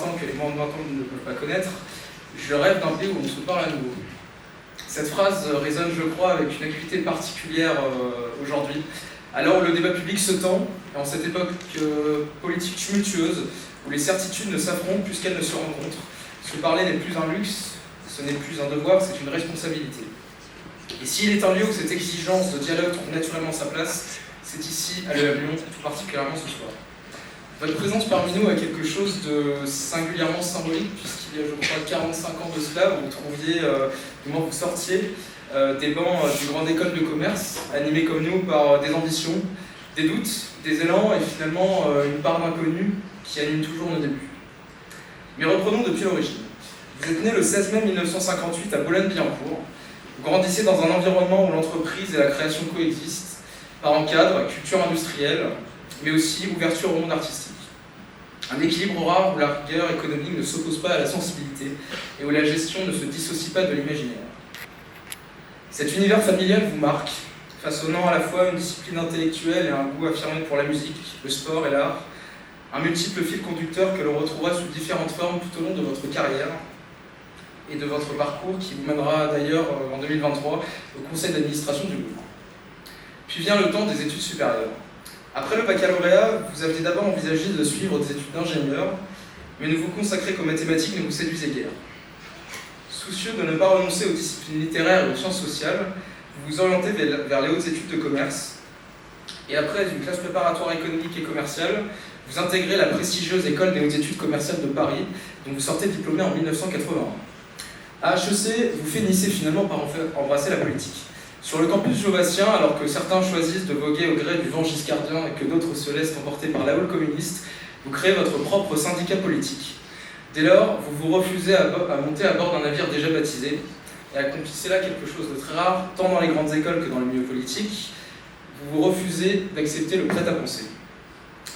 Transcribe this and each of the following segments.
ans que les moins de 20 ans ne peuvent pas connaître, je rêve d'un pays où on se parle à nouveau. Cette phrase résonne, je crois, avec une acuité particulière aujourd'hui, à l'heure où le débat public se tend, et en cette époque politique tumultueuse, où les certitudes ne s'affrontent plus qu'elles ne se rencontrent. Se parler n'est plus un luxe, ce n'est plus un devoir, c'est une responsabilité. Et s'il est un lieu où cette exigence de dialogue trouve naturellement sa place, c'est ici, à l'EM Lyon, tout particulièrement ce soir. Votre présence parmi nous a quelque chose de singulièrement symbolique, puisqu'il y a, je crois, 45 ans de cela, vous trouviez, du moins vous sortiez, des bancs d'une grande école de commerce, animés comme nous par des ambitions, des doutes, des élans et finalement une part d'inconnu qui anime toujours nos débuts. Mais reprenons depuis l'origine. Vous êtes né le 16 mai 1958 à Boulogne-Billancourt. Vous grandissez dans un environnement où l'entreprise et la création coexistent, par cadre, culture industrielle, mais aussi ouverture au monde artistique. Un équilibre rare où la rigueur économique ne s'oppose pas à la sensibilité et où la gestion ne se dissocie pas de l'imaginaire. Cet univers familial vous marque, façonnant à la fois une discipline intellectuelle et un goût affirmé pour la musique, le sport et l'art, un multiple fil conducteur que l'on retrouvera sous différentes formes tout au long de votre carrière et de votre parcours qui vous mènera d'ailleurs en 2023 au conseil d'administration du Louvre. Puis vient le temps des études supérieures. Après le baccalauréat, vous aviez d'abord envisagé de suivre des études d'ingénieur, mais ne vous consacrez qu'aux mathématiques ne vous séduisez guère. Soucieux de ne pas renoncer aux disciplines littéraires et aux sciences sociales, vous vous orientez vers les hautes études de commerce, et après une classe préparatoire économique et commerciale, vous intégrez la prestigieuse école des hautes études commerciales de Paris, dont vous sortez diplômé en 1981. À HEC, vous finissez finalement par embrasser la politique. Sur le campus jovassien, alors que certains choisissent de voguer au gré du vent giscardien et que d'autres se laissent emporter par la houle communiste, vous créez votre propre syndicat politique. Dès lors, vous vous refusez à monter à bord d'un navire déjà baptisé et accomplissez là quelque chose de très rare, tant dans les grandes écoles que dans le milieu politique. Vous vous refusez d'accepter le prêt-à-penser.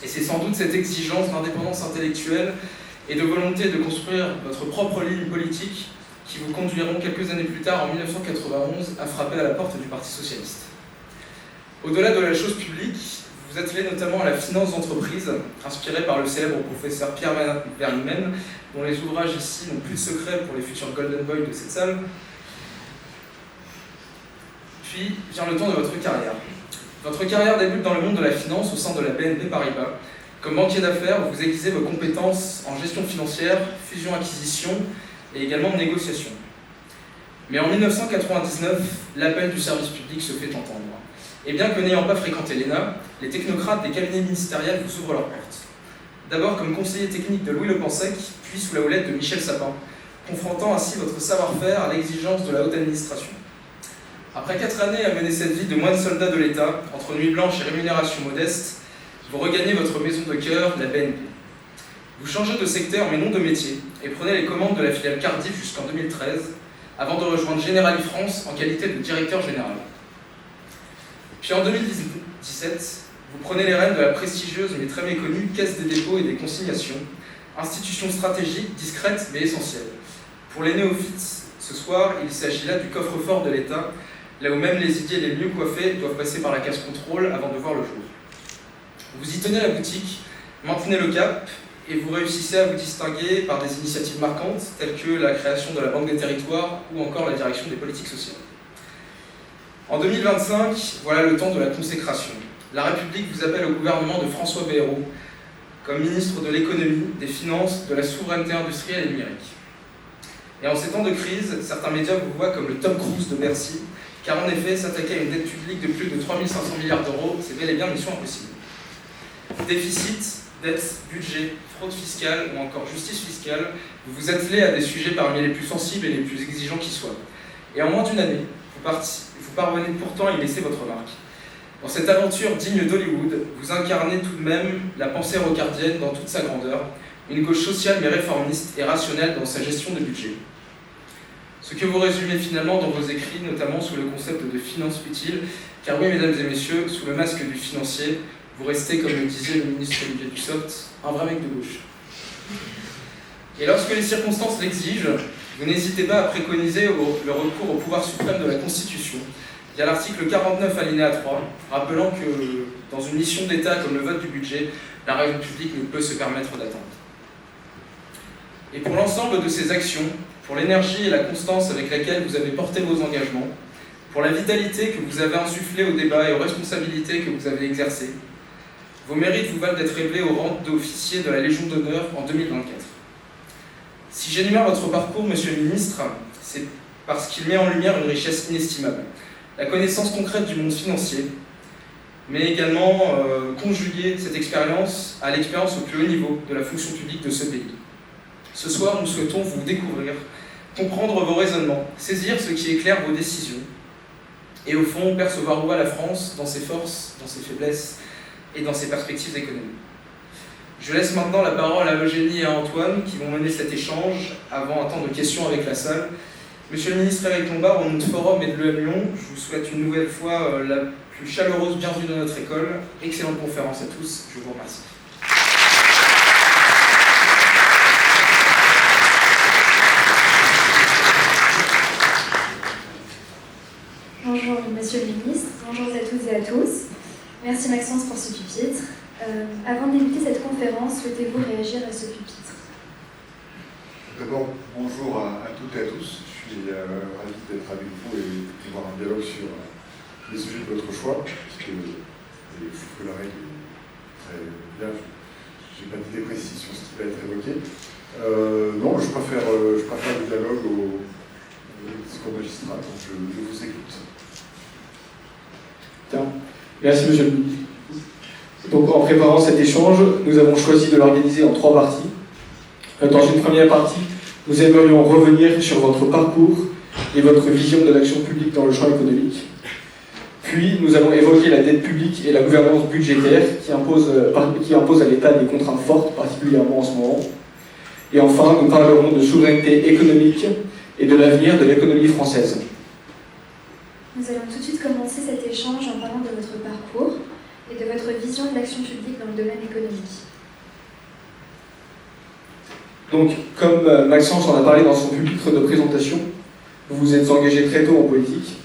Et c'est sans doute cette exigence d'indépendance intellectuelle et de volonté de construire votre propre ligne politique qui vous conduiront quelques années plus tard, en 1991, à frapper à la porte du Parti socialiste. Au-delà de la chose publique, vous attelez notamment à la finance d'entreprise, inspiré par le célèbre professeur Pierre Vernimen, dont les ouvrages ici n'ont plus de secret pour les futurs Golden Boys de cette salle. Puis vient le temps de votre carrière. Votre carrière débute dans le monde de la finance au sein de la BNP Paribas. Comme banquier d'affaires, vous aiguisez vos compétences en gestion financière, fusion-acquisition et également négociation. Mais en 1999, l'appel du service public se fait entendre. Et bien que n'ayant pas fréquenté l'ENA, les technocrates des cabinets ministériels vous ouvrent leurs portes. D'abord comme conseiller technique de Louis Le Pensec, puis sous la houlette de Michel Sapin, confrontant ainsi votre savoir-faire à l'exigence de la haute administration. Après 4 années à mener cette vie de moine soldat de l'État, entre nuit blanche et rémunération modeste, vous regagnez votre maison de cœur, la BNP. Vous changez de secteur mais non de métier, et prenez les commandes de la filiale Cardiff jusqu'en 2013, avant de rejoindre Generali France en qualité de directeur général. Puis en 2017, vous prenez les rênes de la prestigieuse mais très méconnue Caisse des dépôts et des consignations, institution stratégique, discrète mais essentielle. Pour les néophytes, ce soir, il s'agit là du coffre-fort de l'État, là où même les idées les mieux coiffées doivent passer par la case contrôle avant de voir le jour. Vous y tenez la boutique, maintenez le cap, et vous réussissez à vous distinguer par des initiatives marquantes, telles que la création de la Banque des Territoires ou encore la direction des politiques sociales. En 2025, voilà le temps de la consécration. La République vous appelle au gouvernement de François Bayrou comme ministre de l'économie, des finances, de la souveraineté industrielle et numérique. Et en ces temps de crise, certains médias vous voient comme le Tom Cruise de Bercy, car en effet, s'attaquer à une dette publique de plus de 3 500 milliards d'euros, c'est bel et bien mission impossible. Déficit, dette, budget, fraude fiscale ou encore justice fiscale, vous vous attelez à des sujets parmi les plus sensibles et les plus exigeants qui soient. Et en moins d'une année, vous parvenez pourtant à y laisser votre marque. Dans cette aventure digne d'Hollywood, vous incarnez tout de même la pensée rocardienne dans toute sa grandeur, une gauche sociale mais réformiste et rationnelle dans sa gestion de budget. Ce que vous résumez finalement dans vos écrits, notamment sous le concept de finance utile, car oui, mesdames et messieurs, sous le masque du financier, vous restez, comme le disait le ministre Olivier Dussopt, un vrai mec de gauche. Et lorsque les circonstances l'exigent, vous n'hésitez pas à préconiser le recours au pouvoir suprême de la Constitution, via l'article 49 alinéa 3, rappelant que dans une mission d'État comme le vote du budget, la République ne peut se permettre d'attendre. Et pour l'ensemble de ces actions, pour l'énergie et la constance avec laquelle vous avez porté vos engagements, pour la vitalité que vous avez insufflée au débat et aux responsabilités que vous avez exercées, vos mérites vous valent d'être élevé au rang d'officier de la Légion d'honneur en 2024. Si j'énumère votre parcours, Monsieur le Ministre, c'est parce qu'il met en lumière une richesse inestimable. La connaissance concrète du monde financier, mais également conjuguer cette expérience à l'expérience au plus haut niveau de la fonction publique de ce pays. Ce soir, nous souhaitons vous découvrir, comprendre vos raisonnements, saisir ce qui éclaire vos décisions, et au fond, percevoir où va la France dans ses forces, dans ses faiblesses et dans ses perspectives économiques. Je laisse maintenant la parole à Eugénie et à Antoine qui vont mener cet échange avant un temps de questions avec la salle. Monsieur le ministre Éric Lombard, au nom de Forum et de l'EM Lyon, je vous souhaite une nouvelle fois la plus chaleureuse bienvenue dans notre école. Excellente conférence à tous, je vous remercie. Bonjour Monsieur le Ministre, bonjour à toutes et à tous. Merci Maxence pour ce pupitre. Avant de débuter cette conférence, souhaitez-vous réagir à ce pupitre? D'abord, bonjour à toutes et à tous. Je suis ravi d'être avec vous et d'avoir un dialogue sur les sujets de votre choix, puisque je trouve que la règle est très bien. Je n'ai pas d'idée précise sur ce qui va être évoqué. Non, je préfère le dialogue au discours magistral, donc je vous écoute. Bien. Merci Monsieur le Ministre. Donc en préparant cet échange, nous avons choisi de l'organiser en 3 parties. Dans une première partie, nous aimerions revenir sur votre parcours et votre vision de l'action publique dans le champ économique. Puis nous allons évoquer la dette publique et la gouvernance budgétaire qui impose à l'État des contraintes fortes, particulièrement en ce moment. Et enfin, nous parlerons de souveraineté économique et de l'avenir de l'économie française. Nous allons tout de suite commencer cet échange en parlant de votre parcours et de votre vision de l'action publique dans le domaine économique. Donc, comme Maxence en a parlé dans son pupitre de présentation, vous vous êtes engagé très tôt en politique.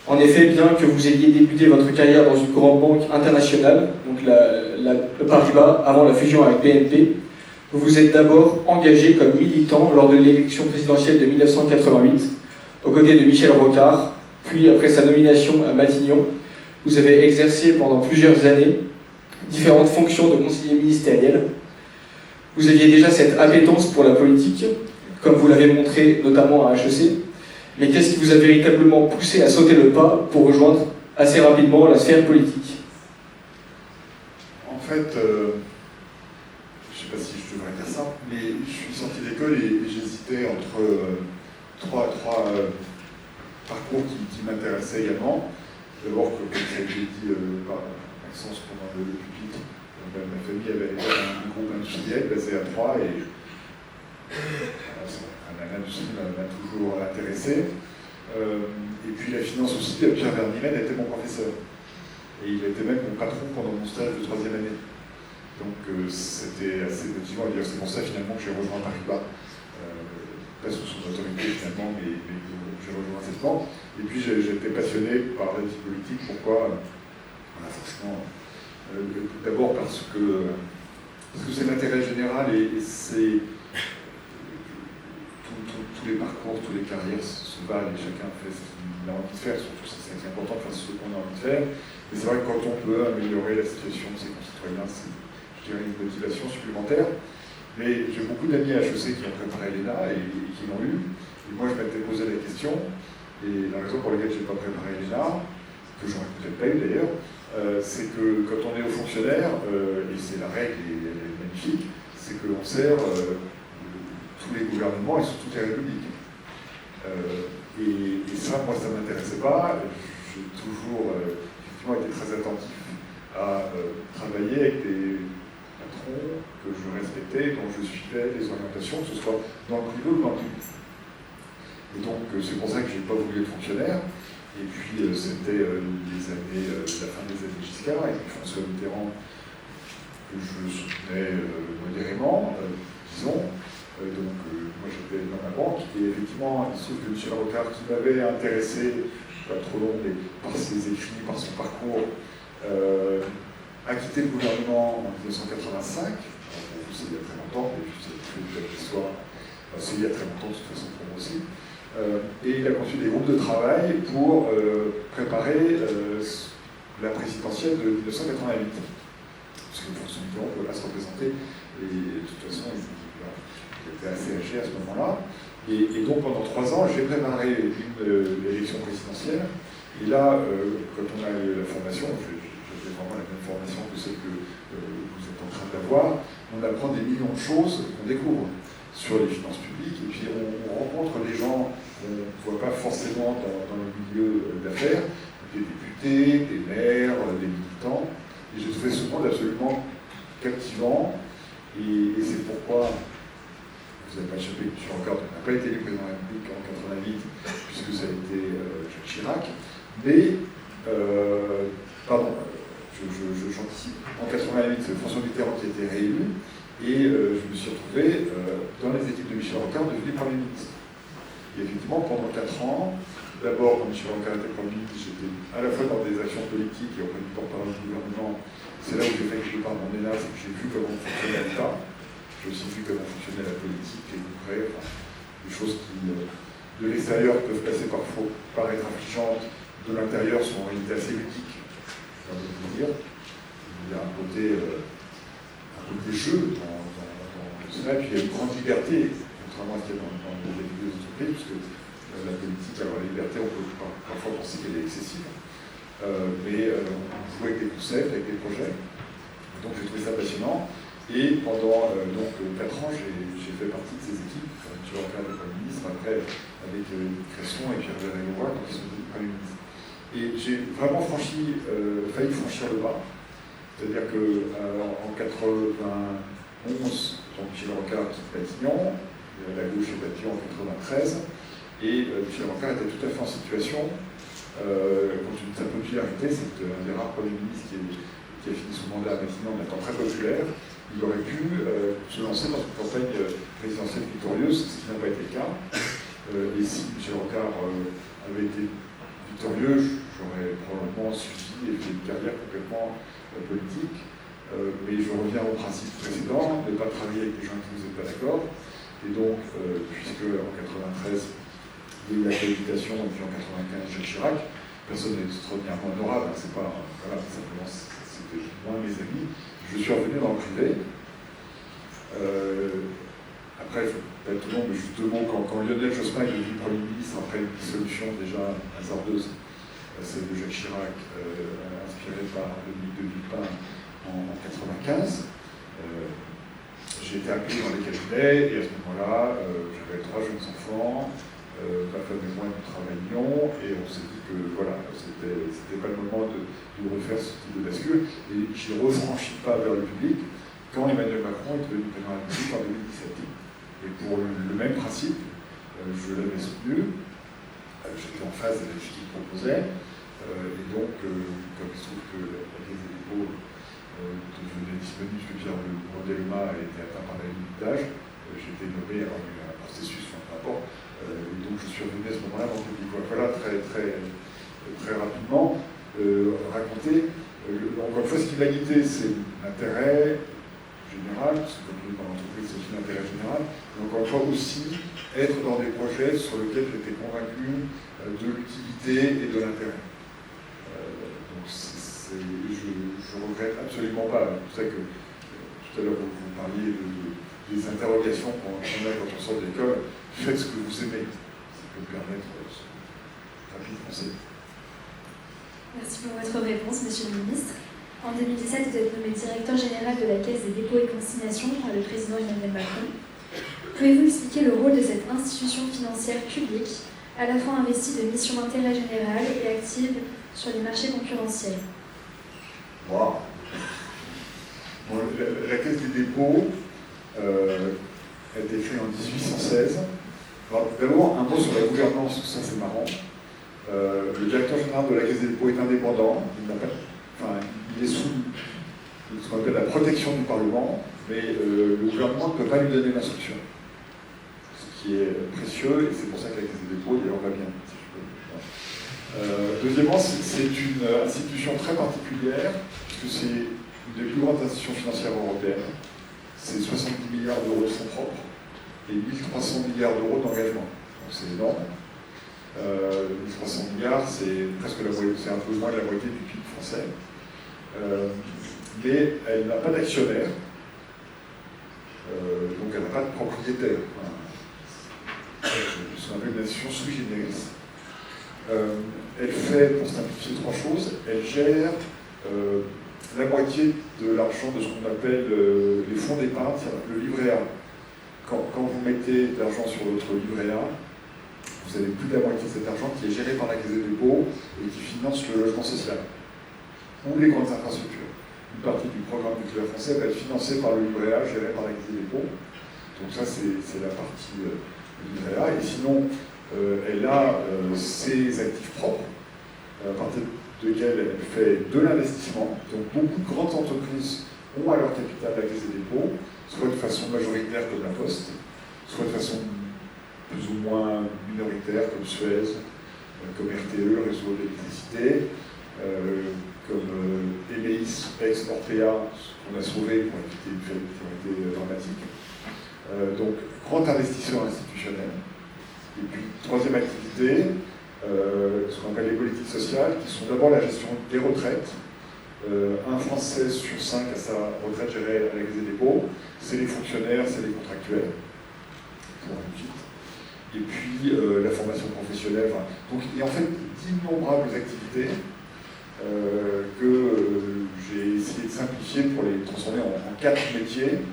En effet, bien que vous ayez débuté votre carrière dans une grande banque internationale, donc le Paribas, avant la fusion avec BNP, vous vous êtes d'abord engagé comme militant lors de l'élection présidentielle de 1988, aux côtés de Michel Rocard, puis après sa nomination à Matignon, vous avez exercé pendant plusieurs années différentes fonctions de conseiller ministériel. Vous aviez déjà cette appétence pour la politique, comme vous l'avez montré notamment à HEC, mais qu'est-ce qui vous a véritablement poussé à sauter le pas pour rejoindre assez rapidement la sphère politique? En fait, je ne sais pas si je devrais dire ça, mais je suis sorti d'école et j'hésitais entre trois parcours qui m'intéressaient également. D'abord, comme ça a été dit par Maxence pendant le pupitre, ma famille avait un groupe industriel basé à Troyes et l'industrie m'a toujours intéressé. Et puis la finance aussi, Pierre Vernimène était mon professeur. Et il était même mon patron pendant mon stage de 3e année. Donc c'était assez motivant. C'est pour ça finalement que j'ai rejoint Paribas. Pas sous son autorité finalement, mais j'ai rejoint cette banque. Et puis j'étais passionné par la vie politique. Pourquoi? Forcément. D'abord parce que c'est l'intérêt général et c'est tous les parcours, toutes les carrières se valent et chacun fait ce qu'il a envie de faire, surtout c'est important de faire ce qu'on a envie de faire. Mais c'est vrai que quand on peut améliorer la situation de ses concitoyens, c'est, je dirais, une motivation supplémentaire. Mais j'ai beaucoup d'amis à HEC qui ont préparé l'ENA et qui l'ont eu. Et moi je m'étais posé la question, et la raison pour laquelle je n'ai pas préparé l'ENA, que j'aurais peut-être pas eu d'ailleurs, c'est que quand on est haut fonctionnaire, et c'est la règle et elle est magnifique, c'est qu'on sert tous les gouvernements et surtout les républiques. Et ça, moi, ça ne m'intéressait pas. J'ai toujours effectivement été très attentif à travailler avec des patrons que je respectais, dont je suivais les orientations, que ce soit dans le privé ou dans le public. Et donc, c'est pour ça que je n'ai pas voulu être fonctionnaire. Et puis, c'était la fin des années Giscard, et puis François Mitterrand, que je soutenais modérément, disons. Donc, moi, j'étais dans ma banque, et effectivement, il se trouve que M. Rocard, qui m'avait intéressé, pas trop long, mais par ses écrits, par son parcours, a quitté le gouvernement en 1985. Pour vous, c'est il y a très longtemps, mais c'est plus fait de l'histoire. C'est il y a très longtemps, de toute façon, pour moi aussi. Et il a conçu des groupes de travail pour préparer la présidentielle de 1988. Parce que François Mitterrand ne pouvait pas se représenter, et de toute façon, il était assez âgé à ce moment-là. Et donc pendant 3 ans, j'ai préparé une élection présidentielle. Et là, quand on a eu la formation, j'avais vraiment la même formation que celle que vous êtes en train d'avoir, on apprend des millions de choses qu'on découvre sur les finances publiques, et puis on rencontre des gens qu'on ne voit pas forcément dans le milieu d'affaires, des députés, des maires, des militants, et j'ai trouvé ce monde absolument captivant, et c'est pourquoi, vous n'avez pas échappé, M. Rocard n'a pas été élu président de la République en 88, puisque ça a été Jacques Chirac, mais, j'anticipe, en 88, François Mitterrand qui a été réélu, et je me suis retrouvé dans les équipes de Michel Rocard devenu Premier ministre. Et effectivement, pendant 4 ans, d'abord, quand Michel Rocard était Premier ministre, j'étais à la fois dans des actions politiques et auprès du porte-parole du gouvernement. C'est là où j'ai fait quelque part mon ENA, c'est que j'ai vu comment fonctionnait l'État. J'ai aussi vu comment fonctionnait la politique, les congrès, des choses qui, de l'extérieur, peuvent passer parfois paraître affligeantes, de l'intérieur sont en réalité assez ludiques, j'ai envie de vous dire. Il y a un côté jeu dans cela, et puis il y a une grande liberté, contrairement à ce qu'il y a dans les entreprises, puisque la politique, alors la liberté, on peut parfois penser qu'elle est excessive, mais on joue avec des concepts, avec des projets. Donc j'ai trouvé ça passionnant. Et pendant 4 ans, j'ai fait partie de ces équipes, tu vois, le Premier ministre, après avec Cresson et Pierre Vérégois, quand ils sont devenus Premier ministre. Et j'ai vraiment failli franchir le pas. C'est-à-dire qu'en 91, donc Michel Rocard quitte Matignon, la gauche est battue en 93, et Michel Rocard était tout à fait en situation, compte tenu de sa popularité, c'est un des rares premiers ministres qui a fini son mandat à Matignon en étant très populaire. Il aurait pu se lancer dans une campagne présidentielle victorieuse, ce qui n'a pas été le cas. Et si Michel Rocard avait été victorieux, j'aurais probablement suivi et fait une carrière complètement politique. Mais je reviens au principe précédent, ne pas travailler avec des gens qui vous n'êtes pas d'accord. Et donc, puisque en 93, il y a eu la cohabitation, et puis en 95, Jacques Chirac, personne n'est extraordinairement honorable, hein, c'est pas, voilà, simplement, c'était moi et mes amis. Je suis revenu dans le privé. Après, je ne vais pas être tout long, mais juste 2 mots. Quand Lionel Jospin est devenu Premier ministre, après une dissolution déjà hasardeuse, celle de Jacques Chirac, inspirée par Dominique de Villepin en 95, j'ai été appelé dans les cabinets, et à ce moment-là, j'avais 3 jeunes enfants, ma femme et moi nous travaillions, et on s'est dit que voilà, c'était pas le moment de refaire ce type de bascule, et j'ai refranchi le pas vers le public quand Emmanuel Macron est devenu président de la République en 2017. Et pour le même principe, je l'avais soutenu, j'étais en phase avec ce qu'il proposait, et donc, comme il se trouve que la Caisse des dépôts devenait disponible, que Pierre Delma a été atteint par la limite d'âge, j'ai été nommé, alors il y a eu un processus, peu importe, et donc je suis revenu à ce moment-là dans le public. Voilà, très rapidement, raconter, encore une fois, ce qui m'a guidé, c'est l'intérêt général, parce que comme dans l'entreprise, c'est aussi l'intérêt général, mais encore une fois aussi être dans des projets sur lesquels j'étais convaincu de l'utilité et de l'intérêt. Donc je regrette absolument pas. C'est pour ça que tout à l'heure vous parliez des interrogations qu'on a quand on sort de l'école. Faites ce que vous aimez. Ça peut me permettre un rapide conseil. Merci pour votre réponse, Monsieur le Ministre. En 2017, vous êtes nommé directeur général de la Caisse des dépôts et consignations par le président Emmanuel Macron. Pouvez-vous expliquer le rôle de cette institution financière publique, à la fois investie de missions d'intérêt général et active sur les marchés concurrentiels? Wow. Bon, la Caisse des dépôts a été créée en 1816. D'abord, un mot sur la gouvernance, ça c'est marrant. Le directeur général de la Caisse des dépôts est indépendant, il est sous ce qu'on appelle la protection du Parlement, mais le gouvernement ne peut pas lui donner l'instruction. Ce qui est précieux, et c'est pour ça que la Caisse des dépôts, on va bien, si je peux. Deuxièmement, c'est une institution très particulière, puisque c'est une des plus grandes institutions financières européennes. C'est 70 milliards milliards d'euros de fonds propres et 1300 milliards d'euros d'engagement. Donc c'est énorme. 1300 milliards, c'est presque la moitié, c'est un peu moins de la moitié du PIB français. Mais elle n'a pas d'actionnaire, donc elle n'a pas de propriétaire. C'est un peu une nation sui generis. Elle fait, pour simplifier, trois choses. Elle gère la moitié de l'argent de ce qu'on appelle les fonds d'épargne, c'est-à-dire le livret A. Quand vous mettez de l'argent sur votre livret A, vous avez plus de la moitié de cet argent qui est géré par la Caisse des dépôts et qui finance le logement social ou les grandes infrastructures. Une partie du programme nucléaire français va être financée par le livret A géré par la Caisse des dépôts. Donc ça, c'est la partie livret A. Et sinon, elle a ses actifs propres, à partir desquels elle fait de l'investissement. Donc beaucoup de grandes entreprises ont à leur capital la Caisse des dépôts, soit de façon majoritaire comme la Poste, soit de façon plus ou moins minoritaire comme Suez, comme RTE, le réseau d'électricité, comme Emeis, ex-Orpea, qu'on a sauvé pour éviter une faillite qui aurait été dramatique. Donc, grand investisseur institutionnel. Et puis, troisième activité, ce qu'on appelle les politiques sociales, qui sont d'abord la gestion des retraites. Un Français sur 5 a sa retraite gérée à la Caisse des dépôts. C'est les fonctionnaires, c'est les contractuels. Pour un titre. Et puis la formation professionnelle. Donc il y a en fait d'innombrables activités que j'ai essayé de simplifier pour les transformer en 4 métiers.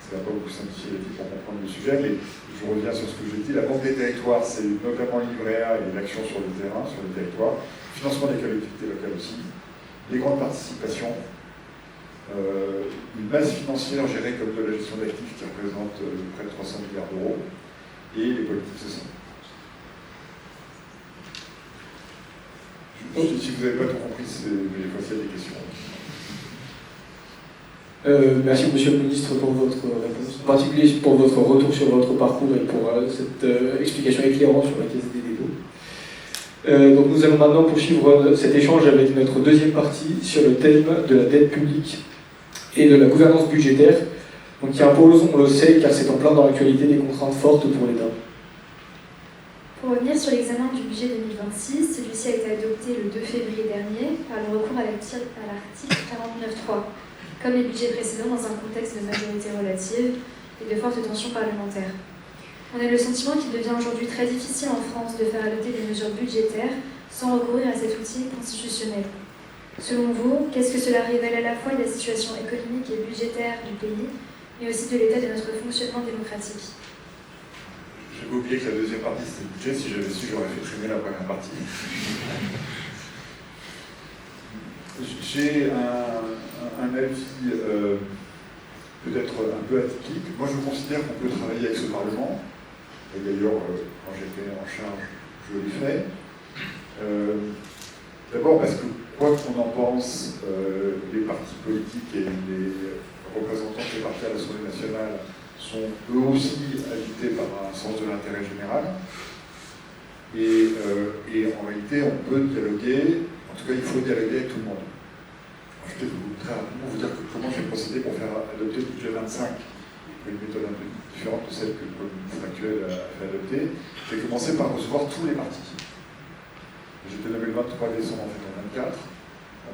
Ça ne va pas beaucoup simplifier la vie pour comprendre le sujet, mais je reviens sur ce que j'ai dit. La banque des territoires, c'est notamment le livret A et l'action sur le terrain, sur les territoires. Financement des collectivités locales aussi. Les grandes participations. Une base financière gérée comme de la gestion d'actifs qui représente près de 300 milliards d'euros. Et les politiques sociales. Si vous n'avez pas tout compris, des fois il y a des questions. Merci Monsieur le Ministre pour votre réponse, en particulier pour votre retour sur votre parcours et pour cette explication éclairante sur la Caisse des dépôts. Donc nous allons maintenant poursuivre cet échange avec notre deuxième partie sur le thème de la dette publique et de la gouvernance budgétaire. Donc qui impose, on le sait, car c'est en plein dans l'actualité, des contraintes fortes pour l'État. Pour revenir sur l'examen du budget 2026, celui-ci a été adopté le 2 février dernier par le recours à l'article 49.3, comme les budgets précédents dans un contexte de majorité relative et de fortes tensions parlementaires. On a le sentiment qu'il devient aujourd'hui très difficile en France de faire adopter des mesures budgétaires sans recourir à cet outil constitutionnel. Selon vous, qu'est-ce que cela révèle à la fois de la situation économique et budgétaire du pays, mais aussi de l'état de notre fonctionnement démocratique? J'avais oublié que la deuxième partie c'était le budget. Si j'avais su, j'aurais fait trimer la première partie. J'ai un avis peut-être un peu atypique. Moi, je considère qu'on peut travailler avec ce Parlement. Et d'ailleurs, quand j'étais en charge, je l'ai fait. D'abord parce que, quoi qu'on en pense, les partis politiques et les représentants des partis à l'Assemblée nationale sont eux aussi habités par un sens de l'intérêt général. Et en réalité, on peut dialoguer, en tout cas, il faut dialoguer avec tout le monde. Je vais très rapidement vous dire comment j'ai procédé pour faire adopter le budget 25, une méthode un peu différente de celle que le ministre actuel a fait adopter. J'ai commencé par recevoir tous les partis. J'étais nommé le 23 décembre en 2024.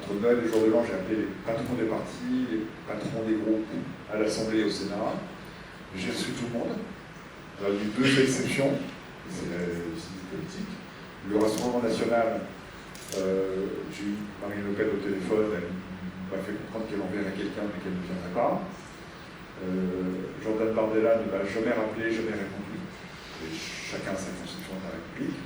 Entre Noël et le jour de l'an, j'ai appelé les patrons des partis, les patrons des groupes à l'Assemblée et au Sénat. J'ai reçu tout le monde. Il y a eu 2 exceptions, c'est la politique. Le Rassemblement national, j'ai eu Marine Le Pen au téléphone, elle m'a fait comprendre qu'elle enverrait quelqu'un mais qu'elle ne viendrait pas. Jordan Bardella ne m'a jamais rappelé, jamais répondu. Et chacun a sa conception de la République.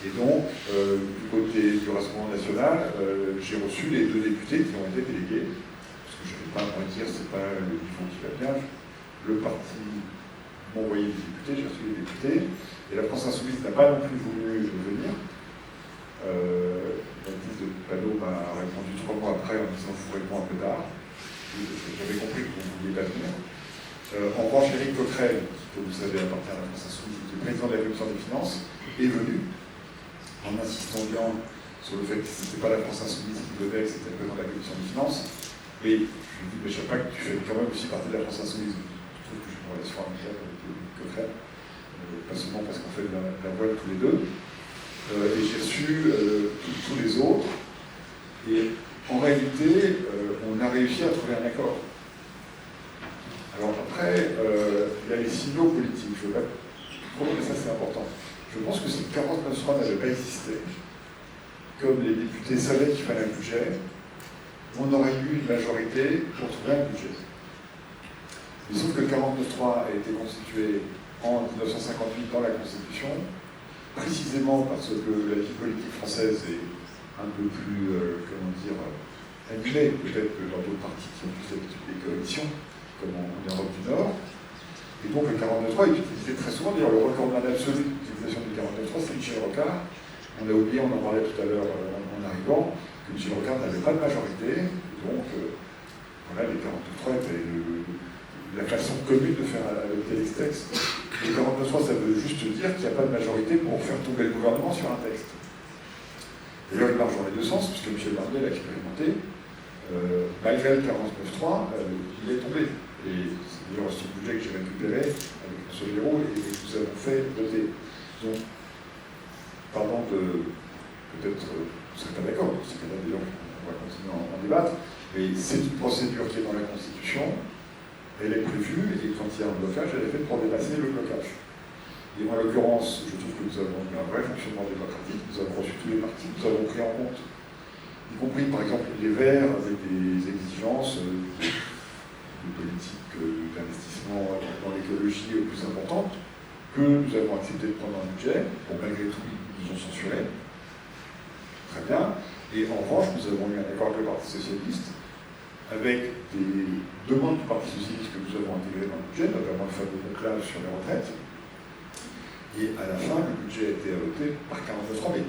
Et donc, du côté du Rassemblement national, j'ai reçu les 2 députés qui ont été délégués, parce que je ne vais pas me dire, c'est pas le niveau qui va bien. Le parti m'a envoyé des députés, j'ai reçu les députés, et la France Insoumise n'a pas non plus voulu venir. Baptiste de Panot m'a répondu 3 mois après en disant je vous réponds un peu tard. J'avais compris que vous ne vouliez pas venir. En revanche, Éric Coquerel, qui, comme vous savez, appartient à la France Insoumise, qui est président de la Commission des Finances, est venu, en insistant bien sur le fait que ce n'était pas la France Insoumise qui venait, que c'était le président de la Commission des Finances. Mais je lui ai dit, mais je ne sais pas que tu fais quand même aussi partie de la France Insoumise. Je trouve que je me formidable avec Coquerel, pas seulement parce qu'on fait de la voile tous les deux. Et j'ai reçu tous les autres. Et en réalité, on a réussi à trouver un accord. Alors après, il y a les signaux politiques. Je ne vais pas trop, mais ça c'est important. Je pense que si le 49.3 n'avait pas existé, comme les députés savaient qu'il fallait un budget, on aurait eu une majorité pour trouver un budget. Mais sauf que le 49.3 a été constitué en 1958 dans la Constitution, précisément parce que la vie politique française est un peu plus, animée, peut-être que dans d'autres partis qui ont plus l'habitude des coalitions, comme en Europe du Nord. Et donc le 49.3 est utilisé très souvent. D'ailleurs, le recordman absolu d'utilisation du 49.3, c'est Michel Rocard. On a oublié, on en parlait tout à l'heure en arrivant, que Michel Rocard n'avait pas de majorité. Et donc, voilà, les 49.3 étaient la façon commune de faire adopter les textes. Le 49.3, ça veut juste dire qu'il n'y a pas de majorité pour faire tomber le gouvernement sur un texte. D'ailleurs, il marche dans les deux sens, puisque Michel Barnier l'a expérimenté. Malgré le 49.3, il est tombé. Et c'est d'ailleurs ce budget que j'ai récupéré avec François Bayrou et que nous avons fait voter. Donc, pardon de... Peut-être, vous ne serez pas d'accord, dans ce cas-là, d'ailleurs, on va continuer à en débattre, mais c'est une procédure qui est dans la Constitution, elle est prévue, et quand il y a un blocage, elle est faite pour dépasser le blocage. Et en l'occurrence, je trouve que nous avons eu un vrai fonctionnement démocratique, nous avons reçu tous les partis, nous avons pris en compte, y compris par exemple les Verts, avec des exigences de politique d'investissement dans l'écologie plus importantes, que nous avons accepté de prendre un budget. Bon, malgré tout, ils nous ont censuré. Très bien. Et en revanche, nous avons eu un accord avec le Parti Socialiste, avec des demandes du Parti Socialiste que nous avons intégrées dans le budget, notamment le fameux conclave sur les retraites. Et à la fin, le budget a été adopté par 49.3. Mais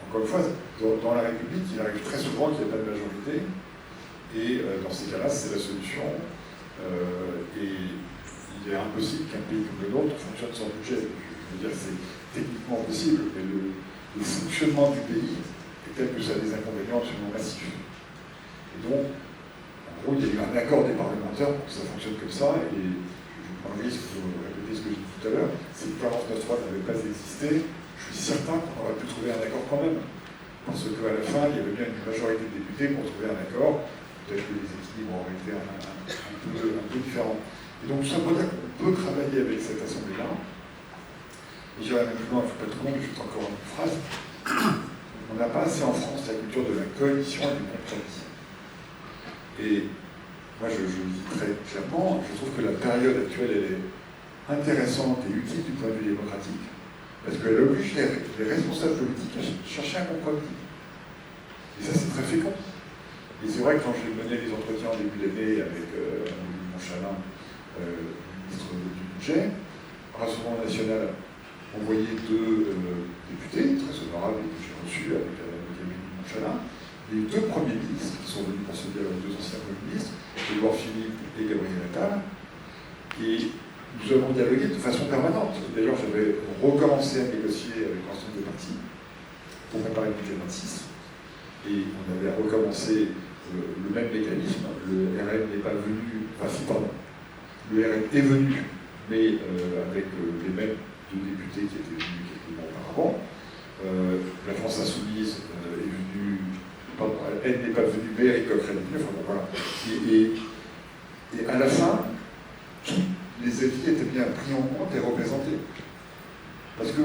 encore une fois, dans la République, il arrive très souvent qu'il n'y ait pas de majorité. Et dans ces cas-là, c'est la solution. Et il est impossible qu'un pays comme le nôtre fonctionne sans budget. Je veux dire, c'est techniquement possible, mais le fonctionnement du pays est tel que ça a des inconvénients absolument massifs. Et donc, en gros, il y a eu un accord des parlementaires pour que ça fonctionne comme ça. Et je prends le risque de répéter ce que j'ai dit tout à l'heure. Si le 49.3 n'avait pas existé, je suis certain qu'on aurait pu trouver un accord quand même. Parce qu'à la fin, il y avait bien une majorité de députés pour trouver un accord. Peut-être que les équilibres auraient été un peu différents. Et donc, tout ça pour dire qu'on peut travailler avec cette assemblée-là. Et j'irai même plus loin, il ne faut pas tout le monde, juste encore une phrase. On n'a pas assez en France la culture de la coalition et du compromis. Et moi, je le dis très clairement, je trouve que la période actuelle, elle est intéressante et utile du point de vue démocratique, parce qu'elle oblige les responsables politiques à chercher un compromis. Et ça, c'est très fécond. Et c'est vrai que quand j'ai mené les entretiens en début d'année avec Montchalin, ministre du Budget, le Rassemblement national envoyé deux députés très honorables que j'ai reçus avec Montchalin, les deux premiers ministres qui sont venus pour se dire les deux anciens premiers ministres, Édouard Philippe et Gabriel Attal, et nous avons dialogué de façon permanente. D'ailleurs, j'avais recommencé à négocier avec l'ensemble des partis pour préparer le budget 26, et on avait recommencé le même mécanisme. Le RN n'est pas venu, enfin si, pardon, le RN est venu, mais avec les mêmes deux députés qui étaient venus quelques mois auparavant. La France Insoumise est venue, pardon, elle n'est pas venue, mais Éric Coquerel est venu, enfin bon, voilà. Et à la fin, tous les avis étaient bien pris en compte et représentés. Parce que,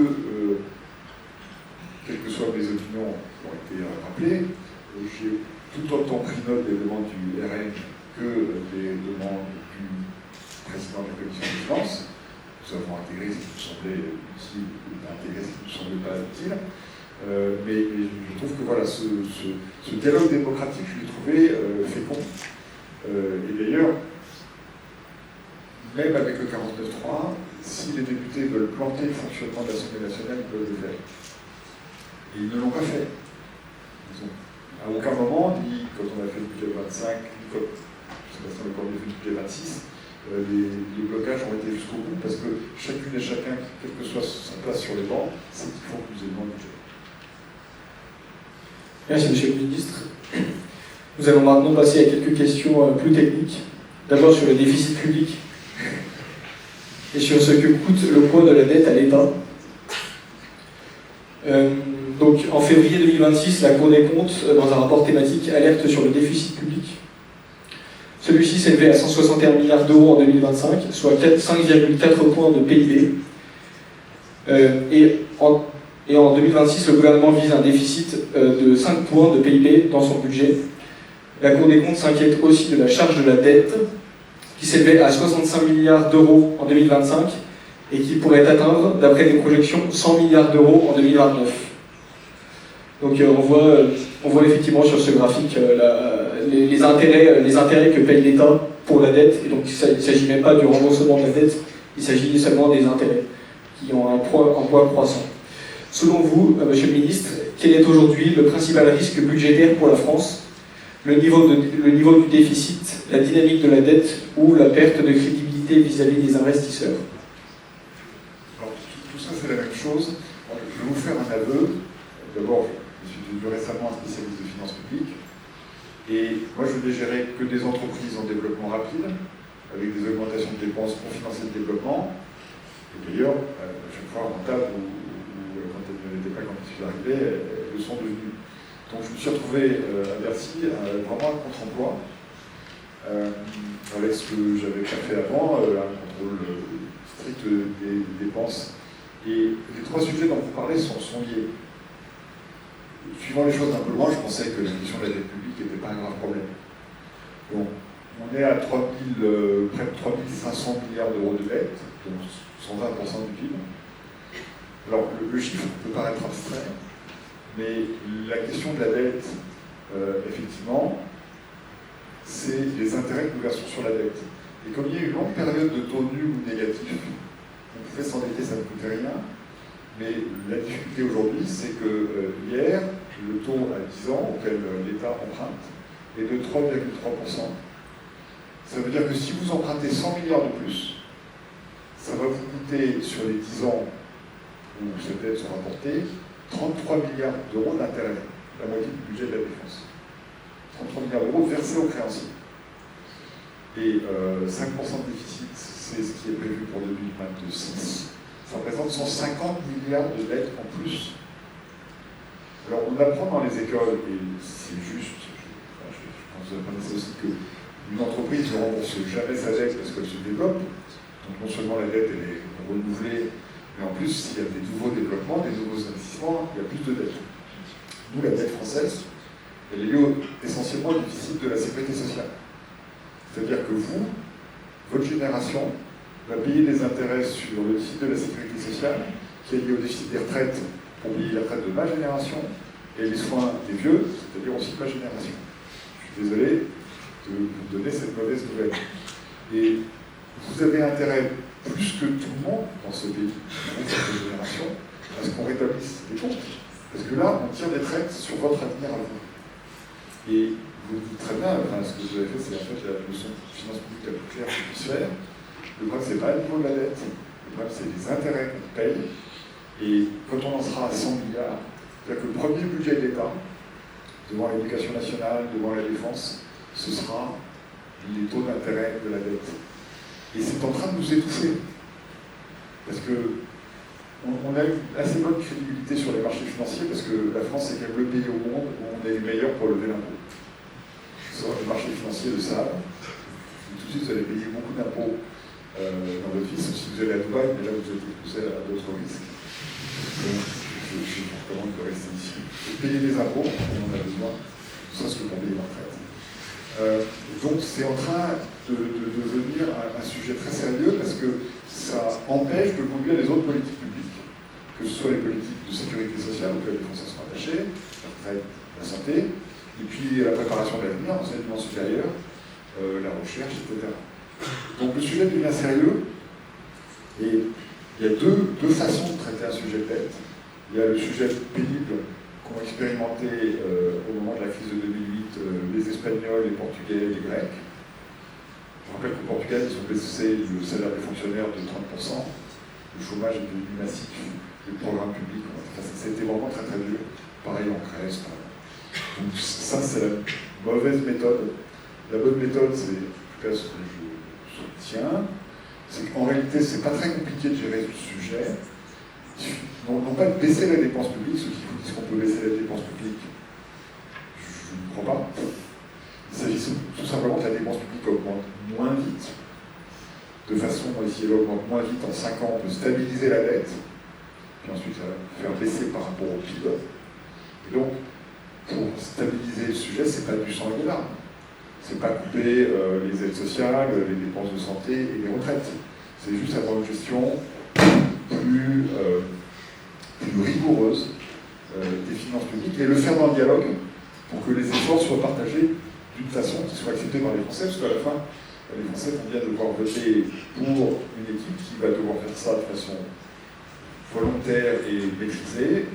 quelles que soient mes opinions qui ont été rappelées, j'ai tout autant pris note des demandes du RN que des demandes du président de la commission des finances. Nous avons intégré ce qui nous semblait utile, intégré ce qui ne nous semblait pas utile. Mais je trouve que voilà, ce dialogue démocratique, je l'ai trouvé fécond. Et d'ailleurs, même avec le 49.3, si les députés veulent planter le fonctionnement de l'Assemblée nationale, ils peuvent le faire. Et ils ne l'ont pas fait. À aucun moment, ni quand on a fait le budget 25, ni quand Sébastien Lecornu a fait le budget 26, les blocages ont été jusqu'au bout, parce que chacune et chacun, quelle que soit sa place sur les bancs, c'est qu'il faut que nous ayons le budget. Merci, Monsieur le Ministre. Nous allons maintenant passer à quelques questions plus techniques. D'abord sur le déficit public. et sur ce que coûte le poids de la dette à l'État. Donc en février 2026, la Cour des comptes, dans un rapport thématique, alerte sur le déficit public. Celui-ci s'élevait à 161 milliards d'euros en 2025, soit 5,4 points de PIB. Et en 2026, le gouvernement vise un déficit de 5 points de PIB dans son budget. La Cour des comptes s'inquiète aussi de la charge de la dette, qui s'élevait à 65 milliards d'euros en 2025 et qui pourrait atteindre, d'après des projections, 100 milliards d'euros en 2029. Donc on voit effectivement sur ce graphique les intérêts que paye l'État pour la dette, et donc il ne s'agit même pas du remboursement de la dette, il s'agit seulement des intérêts qui ont un poids croissant. Selon vous, Monsieur le Ministre, quel est aujourd'hui le principal risque budgétaire pour la France ? Le niveau du déficit, la dynamique de la dette ou la perte de crédibilité vis-à-vis des investisseurs? Alors, tout ça, c'est la même chose. Je vais vous faire un aveu. D'abord, je suis devenu récemment un spécialiste de finances publiques. Et moi, je ne vais gérer que des entreprises en développement rapide, avec des augmentations de dépenses pour financer le développement. Et d'ailleurs, à chaque fois rentable, ou quand elles ne l'étaient pas quand je suis arrivé, elles le sont devenues. Donc je me suis retrouvé à Bercy vraiment un contre-emploi, avec ce que j'avais pas fait avant, un contrôle strict des dépenses. Et les trois sujets dont vous parlez sont liés. Suivant les choses un peu loin, je pensais que la question de la dette publique n'était pas un grave problème. Bon, on est à près de 3500 milliards d'euros de dette, donc 120% du PIB. Alors le chiffre peut paraître abstrait, mais la question de la dette, effectivement, c'est les intérêts que nous versons sur la dette. Et comme il y a eu une longue période de taux nuls ou négatifs, on pouvait s'endetter, ça ne coûtait rien. Mais la difficulté aujourd'hui, c'est que hier, le taux à 10 ans auquel l'État emprunte est de 3,3%. Ça veut dire que si vous empruntez 100 milliards de plus, ça va vous coûter sur les 10 ans où cette dette sera portée 33 milliards d'euros d'intérêt, la moitié du budget de la défense. 33 milliards d'euros versés aux créanciers. Et 5% de déficit, c'est ce qui est prévu pour 2026. Ça représente 150 milliards de dettes en plus. Alors on apprend dans les écoles, et c'est juste, je pense que vous apprenez ça aussi, qu'une entreprise ne rembourse jamais sa dette parce qu'elle se développe. Donc non seulement la dette elle est renouvelée, mais en plus, s'il y a des nouveaux développements, des nouveaux investissements, il y a plus de dettes. Nous, la dette française, elle est liée essentiellement au déficit de la sécurité sociale. C'est-à-dire que vous, votre génération, va payer des intérêts sur le déficit de la sécurité sociale, qui est lié au déficit des retraites pour payer la retraite de ma génération, et les soins des vieux, c'est-à-dire aussi ma génération. Je suis désolé de vous donner cette mauvaise nouvelle. Et vous avez intérêt, plus que tout le monde dans ce pays, dans cette génération, à ce qu'on rétablisse les comptes. Parce que là, on tire des traites sur votre avenir à vous. Et vous dites très bien, ce que vous avez fait, c'est en fait la leçon de finance publique la plus claire qu'on puisse faire. Le problème, c'est pas le niveau de la dette, le problème, c'est les intérêts qu'on paye. Et quand on en sera à 100 milliards, c'est-à-dire que le premier budget de l'État, devant l'éducation nationale, devant la défense, ce sera les taux d'intérêt de la dette. Et c'est en train de nous étouffer. Parce que on a une assez bonne crédibilité sur les marchés financiers, parce que la France est quand même le pays au monde où on est les meilleurs pour lever l'impôt. Les marchés financiers le savent. Tout de suite, vous allez payer beaucoup d'impôts dans votre vie, sauf si vous allez à Dubaï, mais là vous êtes exposé à d'autres risques. Donc, je vous recommande de rester ici. Et payer des impôts, on en a besoin, ça c'est ce que pour payer la retraite. Donc c'est en train de devenir un sujet très sérieux parce que ça empêche de conduire les autres politiques publiques, que ce soit les politiques de sécurité sociale auxquelles les Français sont attachés, la retraite, la santé, et puis la préparation de l'avenir, l'enseignement supérieur, la recherche, etc. Donc le sujet devient sérieux et il y a deux façons de traiter un sujet de dette. Il y a le sujet pénible qu'ont expérimenté au moment de la crise de 2008 les Espagnols, les Portugais, les Grecs. Je rappelle qu'au Portugal, ils ont baissé le salaire des fonctionnaires de 30%, le chômage est devenu massif, les programmes publics, c'était vraiment très très dur. Pareil en Grèce. Donc ça, c'est la mauvaise méthode. La bonne méthode, c'est, en tout cas ce que je soutiens, c'est qu'en réalité, c'est pas très compliqué de gérer ce sujet. Non pas de baisser la dépense publique, ceux qui vous disent qu'on peut baisser la dépense publique, je ne crois pas. Il s'agit tout simplement que la dépense publique augmente moins vite, de façon, si elle augmente moins vite, en 5 ans, on peut stabiliser la dette, puis ensuite faire baisser par rapport au PIB. Et donc, pour stabiliser le sujet, c'est pas du sang et des larmes. C'est pas couper les aides sociales, les dépenses de santé et les retraites. C'est juste avoir une gestion plus rigoureuse des finances publiques et le faire dans le dialogue pour que les efforts soient partagés d'une façon qui soit acceptée par les Français, parce qu'à la fin, les Français vont bien devoir voter pour une équipe qui va devoir faire ça de façon volontaire et maîtrisée.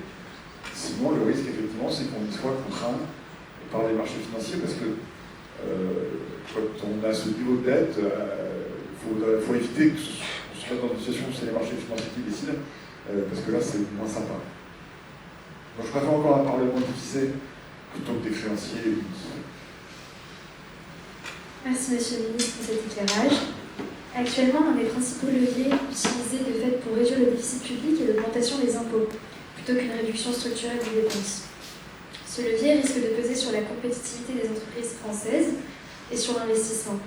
Sinon, le risque, effectivement, c'est qu'on y soit contraint par les marchés financiers, parce que quand on a ce niveau de dette, il faut éviter qu'on se mette dans une situation où c'est les marchés financiers qui décident, parce que là, c'est moins sympa. Donc, je préfère encore un Parlement divisé plutôt que des créanciers. Merci Monsieur le Ministre pour cet éclairage. Actuellement, un des principaux leviers utilisés de fait pour réduire le déficit public est l'augmentation des impôts, plutôt qu'une réduction structurelle des dépenses. Ce levier risque de peser sur la compétitivité des entreprises françaises et sur l'investissement.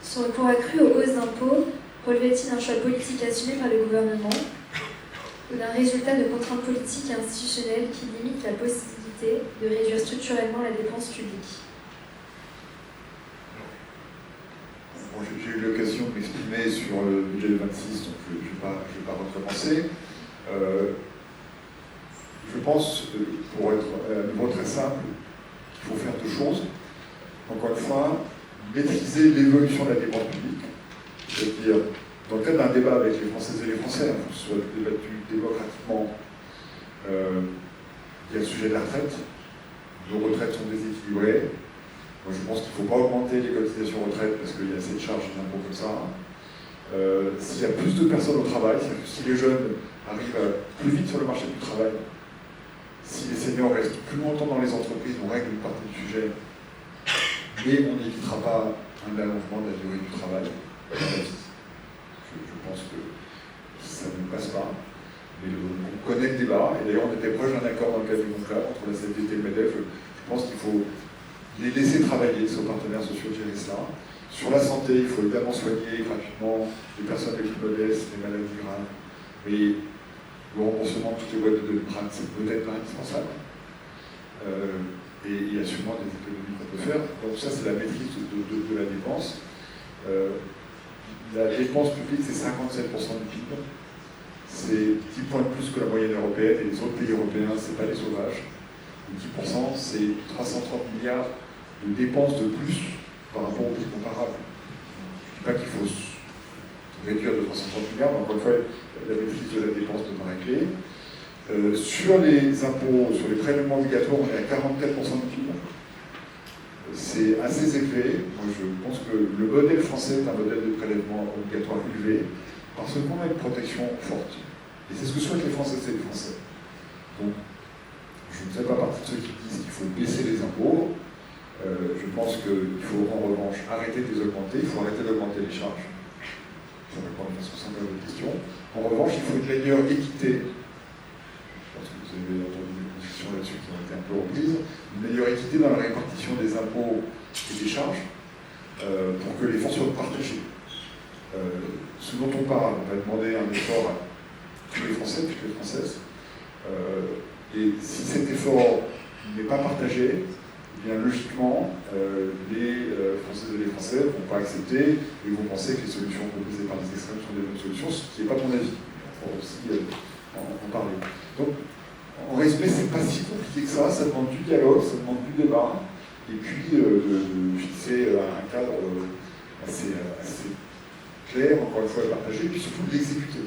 Son recours accru aux hausses d'impôts relevait-il d'un choix politique assumé par le gouvernement ou d'un résultat de contraintes politiques et institutionnelles qui limitent la possibilité de réduire structurellement la dépense publique? Bon, j'ai eu l'occasion de m'exprimer sur le budget de 26, donc je ne vais pas recommencer. Je pense, pour être à nouveau très simple, qu'il faut faire deux choses. Encore une fois, maîtriser l'évolution de la dépense publique, c'est-à-dire, dans le cadre d'un débat avec les Françaises et les Français, que ce soit débattu démocratiquement, il y a le sujet de la retraite. Nos retraites sont déséquilibrées. Moi, je pense qu'il ne faut pas augmenter les cotisations retraite parce qu'il y a assez de charges d'impôts comme ça. S'il y a plus de personnes au travail, c'est-à-dire que si les jeunes arrivent plus vite sur le marché du travail, si les seniors restent plus longtemps dans les entreprises, on règle une partie du sujet, mais on n'évitera pas un allongement de la durée du travail. Je pense que ça ne passe pas. Mais on connaît le débat, et d'ailleurs on était proche d'un accord dans le cadre du conclave entre la CFDT et le MEDEF. Je pense qu'il faut les laisser travailler, nos partenaires sociaux gérer cela. Sur la santé, il faut évidemment soigner gratuitement les personnes les plus modestes, les maladies graves. Mais le remboursement de toutes les boîtes de Doliprane, c'est peut-être pas indispensable. Et il y a sûrement des économies qu'on peut faire. Donc ça, c'est la maîtrise de la dépense. La dépense publique, c'est 57% du PIB. C'est 10 points de plus que la moyenne européenne, et les autres pays européens, ce n'est pas les sauvages. Et 10%, c'est 330 milliards de dépenses de plus par rapport aux pays comparables. Je ne dis pas qu'il faut réduire de 330 milliards, mais encore une fois, la maîtrise de la dépense demeure clé. Sur les impôts, sur les prélèvements obligatoires, on est à 44% du PIB. C'est assez élevé. Moi, je pense que le modèle français est un modèle de prélèvement obligatoire élevé, parce qu'on a une protection forte. Et c'est ce que souhaitent les Françaises et les Français. Donc, je ne fais pas partie de ceux qui disent qu'il faut baisser les impôts. Je pense qu'il faut en revanche arrêter de les augmenter, il faut arrêter d'augmenter les charges. Je réponds de façon simple à votre question. En revanche, il faut une meilleure équité. Je pense que vous avez entendu des discussions là-dessus qui ont été un peu reprises. Une meilleure équité dans la répartition des impôts et des charges pour que les fonds soient partagés. Ce dont on parle, on va demander un effort à tous les Français, toutes les Françaises. Et si cet effort n'est pas partagé, eh bien logiquement, les Françaises et les Français ne vont pas accepter et vont penser que les solutions proposées par les extrêmes sont des bonnes solutions, ce qui n'est pas mon avis. Il faut aussi en parler. Donc, en résumé, c'est pas si compliqué que ça demande du dialogue, ça demande du débat, et puis de fixer un cadre assez clair, encore une fois, partagé, et puis surtout de l'exécuter.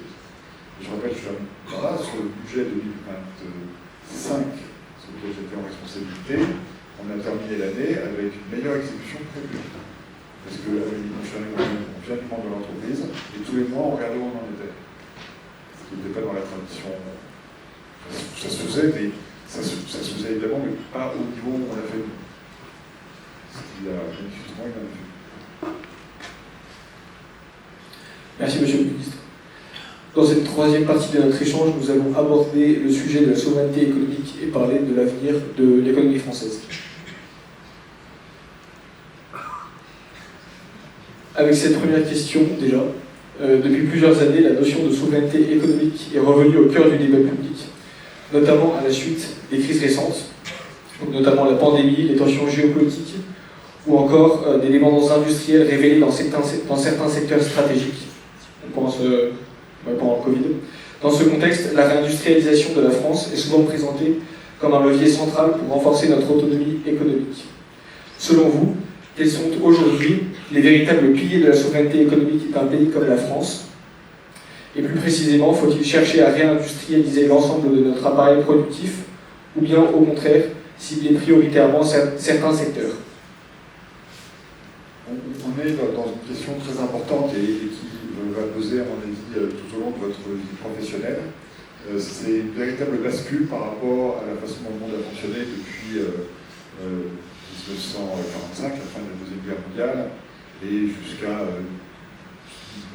Je rappelle, sur le budget 2025, sur lequel j'étais en responsabilité, on a terminé l'année avec une meilleure exécution prévue. Parce que on vient du monde de l'entreprise, et tous les mois, on regardait où on en était. Ce qui n'était pas dans la tradition. Ça se faisait, mais ça se faisait évidemment, mais pas au niveau où on l'a fait. Ce qui a manifestement une Merci, Monsieur le Ministre. Dans cette troisième partie de notre échange, nous allons aborder le sujet de la souveraineté économique et parler de l'avenir de l'économie française. Avec cette première question, déjà, depuis plusieurs années, la notion de souveraineté économique est revenue au cœur du débat public, notamment à la suite des crises récentes, notamment la pandémie, les tensions géopolitiques, ou encore des dépendances industrielles révélées dans certains secteurs stratégiques. On pense pendant le Covid. Dans ce contexte, la réindustrialisation de la France est souvent présentée comme un levier central pour renforcer notre autonomie économique. Selon vous, quels sont aujourd'hui les véritables piliers de la souveraineté économique d'un pays comme la France? Et plus précisément, faut-il chercher à réindustrialiser l'ensemble de notre appareil productif, ou bien au contraire, cibler prioritairement certains secteurs? On est dans une question très importante et qui va peser, à mon avis, tout au long de votre vie professionnelle. C'est une véritable bascule par rapport à la façon dont le monde a fonctionné depuis 1945, la fin de la Deuxième Guerre mondiale, et jusqu'à,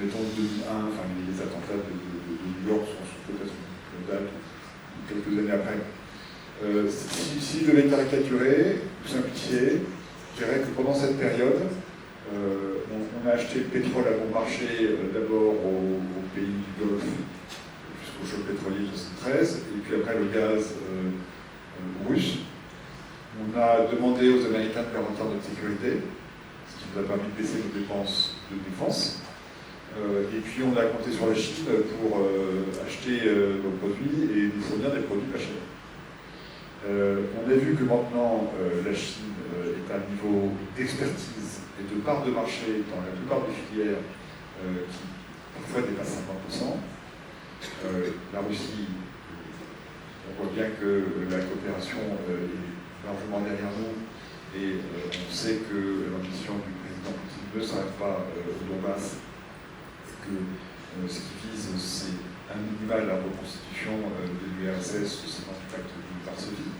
mettons, 2001, enfin les attentats de New York sont peut-être une date, quelques années après. Si je devais caricaturer ou simplifier, je dirais que pendant cette période, on a acheté le pétrole à bon marché d'abord aux pays du Golfe jusqu'au choc pétrolier de 1973, et puis après le gaz russe. On a demandé aux Américains de garantir notre sécurité, ce qui nous a permis de baisser nos dépenses de défense. Et puis on a compté sur la Chine pour acheter nos produits et nous fournir des produits pas chers. On a vu que maintenant la Chine est à un niveau d'expertise et de part de marché dans la plupart des filières qui parfois dépassent 50%. La Russie, on voit bien que la coopération est largement derrière nous et on sait que l'ambition du président Poutine ne s'arrête pas au Donbass et que ce qui vise, c'est un minimal la reconstitution de l'URSS conséquence du pacte de Varsovie.